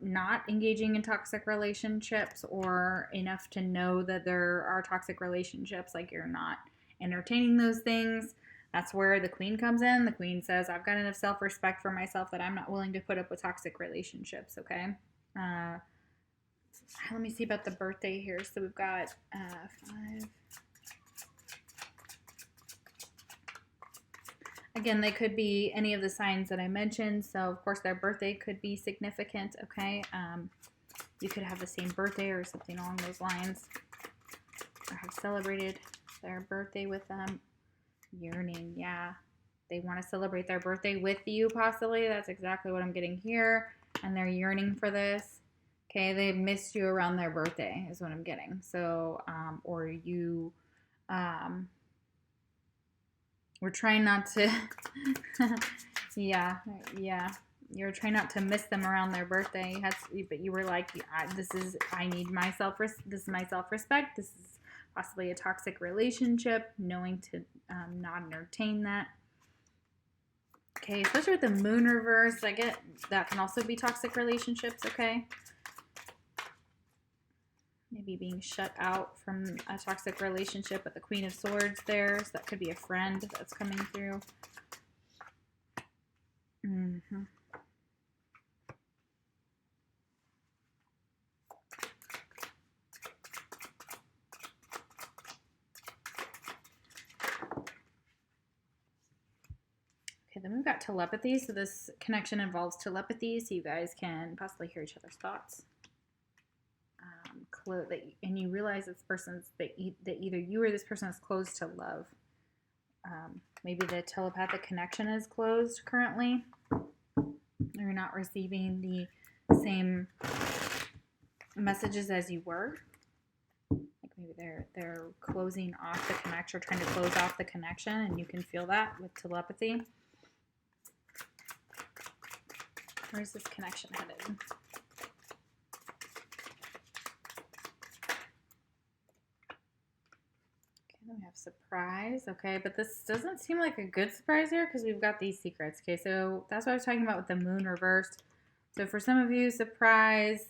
not engaging in toxic relationships, or enough to know that there are toxic relationships, like you're not entertaining those things. That's where the Queen comes in. The Queen says, I've got enough self-respect for myself that I'm not willing to put up with toxic relationships, okay? Let me see about the birthday here. So we've got 5. Again, they could be any of the signs that I mentioned. So, of course, their birthday could be significant, okay? You could have the same birthday or something along those lines, or have celebrated their birthday with them. Yearning, yeah. They want to celebrate their birthday with you, possibly. That's exactly what I'm getting here. And they're yearning for this. Okay, they've missed you around their birthday is what I'm getting. So, or you, we're trying not to, yeah. You're trying not to miss them around their birthday. But you were like, this is my self-respect. This is possibly a toxic relationship, knowing to not entertain that. Okay, especially with the moon reverse, I get that can also be toxic relationships, okay? Maybe being shut out from a toxic relationship with the Queen of Swords there. So that could be a friend that's coming through. Mm-hmm. then we've got telepathy. So this connection involves telepathy, so you guys can possibly hear each other's thoughts. And you realize this person's that either you or this person is closed to love. Maybe the telepathic connection is closed currently. You're not receiving the same messages as you were. Like maybe they're closing off the connection, or trying to close off the connection, and you can feel that with telepathy. Where's this connection headed? We have surprise. Okay, but this doesn't seem like a good surprise here because we've got these secrets. Okay, so that's what I was talking about with the moon reversed. So for some of you, surprise,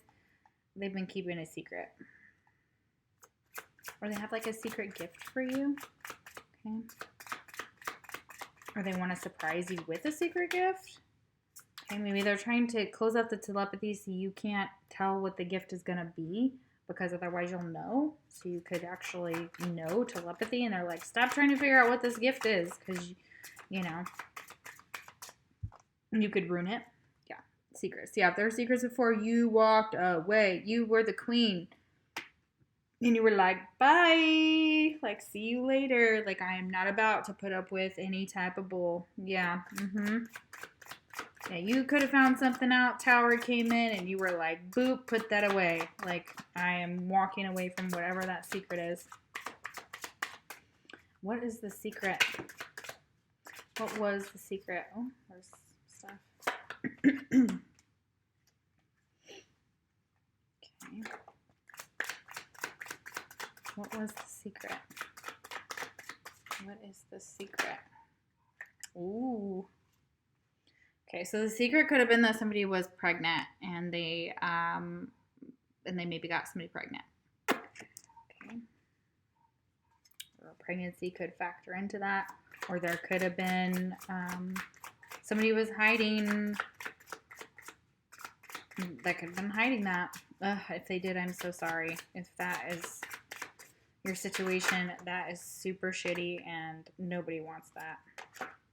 they've been keeping a secret. Or they have like a secret gift for you. Okay. Or they want to surprise you with a secret gift. Okay, maybe they're trying to close out the telepathy so you can't tell what the gift is going to be, because otherwise you'll know. So you could actually know telepathy, and they're like, stop trying to figure out what this gift is, because, you know, you could ruin it. Yeah, secrets. Yeah, if there were secrets before, you walked away. You were the queen. And you were like, bye. Like, see you later. Like, I am not about to put up with any type of bull. Yeah, Yeah, you could have found something out. Tower came in and you were like, boop, put that away. Like, I am walking away from whatever that secret is. What is the secret? What was the secret? Oh, there's stuff. Okay. What was the secret? What is the secret? Ooh. Okay, so the secret could have been that somebody was pregnant and they maybe got somebody pregnant. Okay. Or pregnancy could factor into that. Or there could have been somebody was hiding. That could have been hiding that. If they did, I'm so sorry. If that is your situation, that is super shitty and nobody wants that.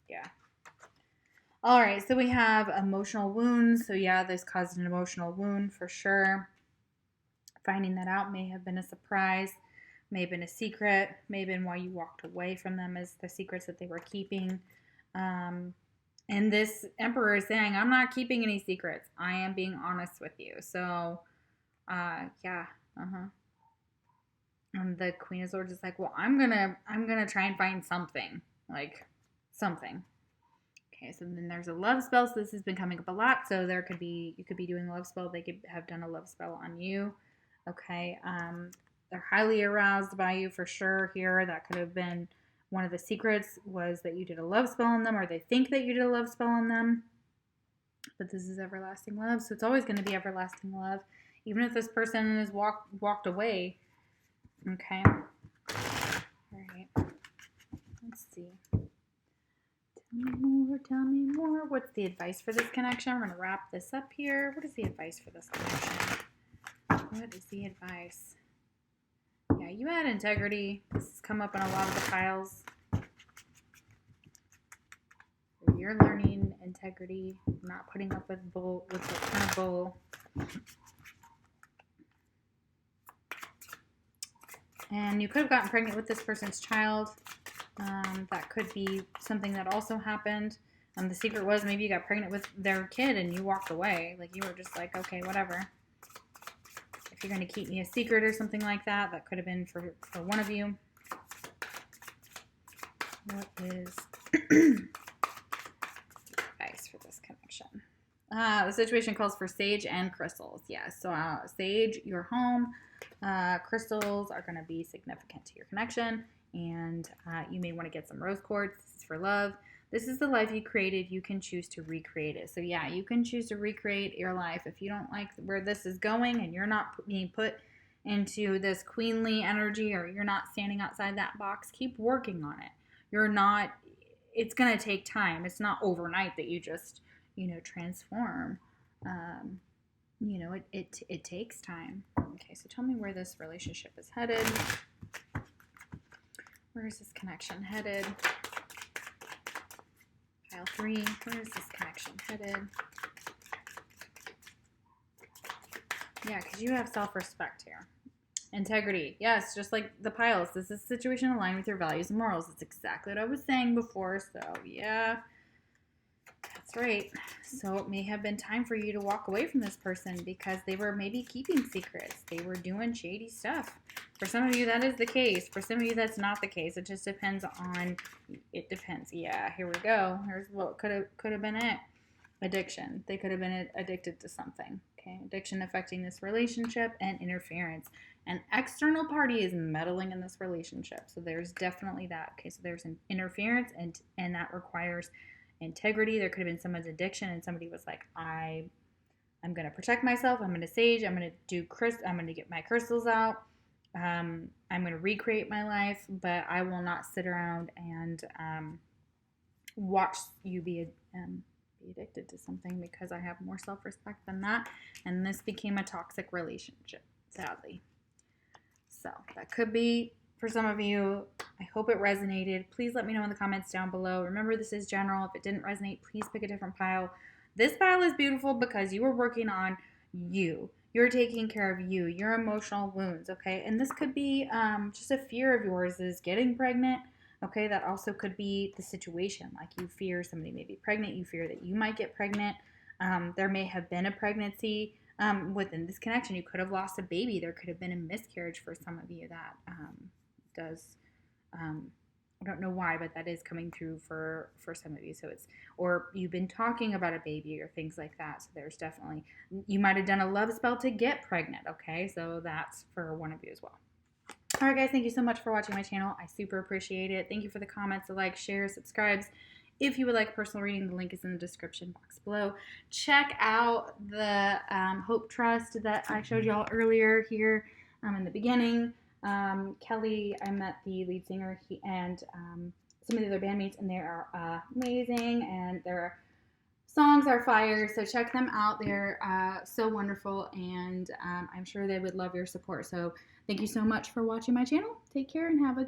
Yeah. All right, so we have emotional wounds. So yeah, this caused an emotional wound for sure. Finding that out may have been a surprise, may have been a secret, may have been why you walked away from them as the secrets that they were keeping. And this Emperor is saying, I'm not keeping any secrets. I am being honest with you. So, yeah, And the Queen of Swords is like, well, I'm gonna try and find something, like something. Okay, so then there's a love spell. So this has been coming up a lot. So you could be doing a love spell. They could have done a love spell on you. Okay, they're highly aroused by you for sure here. That could have been one of the secrets, was that you did a love spell on them, or they think that you did a love spell on them. But this is everlasting love, so it's always going to be everlasting love, even if this person has walked away. Okay. All right. Let's see. Tell me more. What's the advice for this connection? We're going to wrap this up here. What is the advice for this connection? What is the advice? Yeah, you had integrity. This has come up in a lot of the piles. You're learning integrity, not putting up with the kind of bull. And you could have gotten pregnant with this person's child. That could be something that also happened. The secret was maybe you got pregnant with their kid and you walked away. Like, you were just like, okay, whatever. If you're going to keep me a secret or something like that, that could have been for one of you. What is advice for this connection? The situation calls for sage and crystals. Yes, so sage, your home. Crystals are going to be significant to your connection. And you may want to get some rose quartz. This is for love. This is the life you created. You can choose to recreate it. So yeah, you can choose to recreate your life. If you don't like where this is going and you're not being put into this queenly energy, or you're not standing outside that box, keep working on it. It's going to take time. It's not overnight that you just, transform. It takes time. Okay, so tell me where this relationship is headed. Where is this connection headed? Pile 3, where is this connection headed? Yeah, because you have self-respect here. Integrity. Yes, just like the piles. This is a situation aligned with your values and morals. It's exactly what I was saying before. So, yeah, that's right. So it may have been time for you to walk away from this person because they were maybe keeping secrets. They were doing shady stuff. For some of you, that is the case. For some of you, that's not the case. It just depends on, it depends. Yeah, here we go. Here's what could have been it. Addiction. They could have been addicted to something. Okay, addiction affecting this relationship and interference. An external party is meddling in this relationship. So there's definitely that. Okay, so there's an interference and that requires integrity. There could have been someone's addiction and somebody was like, I'm going to protect myself. I'm going to sage. I'm going to get my crystals out. I'm going to recreate my life, but I will not sit around and watch you be addicted to something because I have more self-respect than that. And this became a toxic relationship, sadly. So that could be for some of you. I hope it resonated. Please let me know in the comments down below. Remember, this is general. If it didn't resonate, please pick a different pile. This pile is beautiful because you were working on you. You're taking care of you, your emotional wounds, okay? And this could be just a fear of yours is getting pregnant. Okay, that also could be the situation. Like you fear somebody may be pregnant. You fear that you might get pregnant. There may have been a pregnancy within this connection. You could have lost a baby. There could have been a miscarriage for some of you that does. I don't know why, but that is coming through for some of you. So it's, or you've been talking about a baby or things like that. So there's definitely, you might have done a love spell to get pregnant. Okay, so that's for one of you as well. All right, guys, thank you so much for watching my channel. I super appreciate it. Thank you for the comments, the likes, shares, subscribes. If you would like personal reading, the link is in the description box below. Check out the Hope Trust that I showed y'all earlier here in the beginning. Kelly, I met the lead singer and some of the other bandmates, and they are amazing, and their songs are fire, so check them out. They're so wonderful, and I'm sure they would love your support. So thank you so much for watching my channel. Take care and have a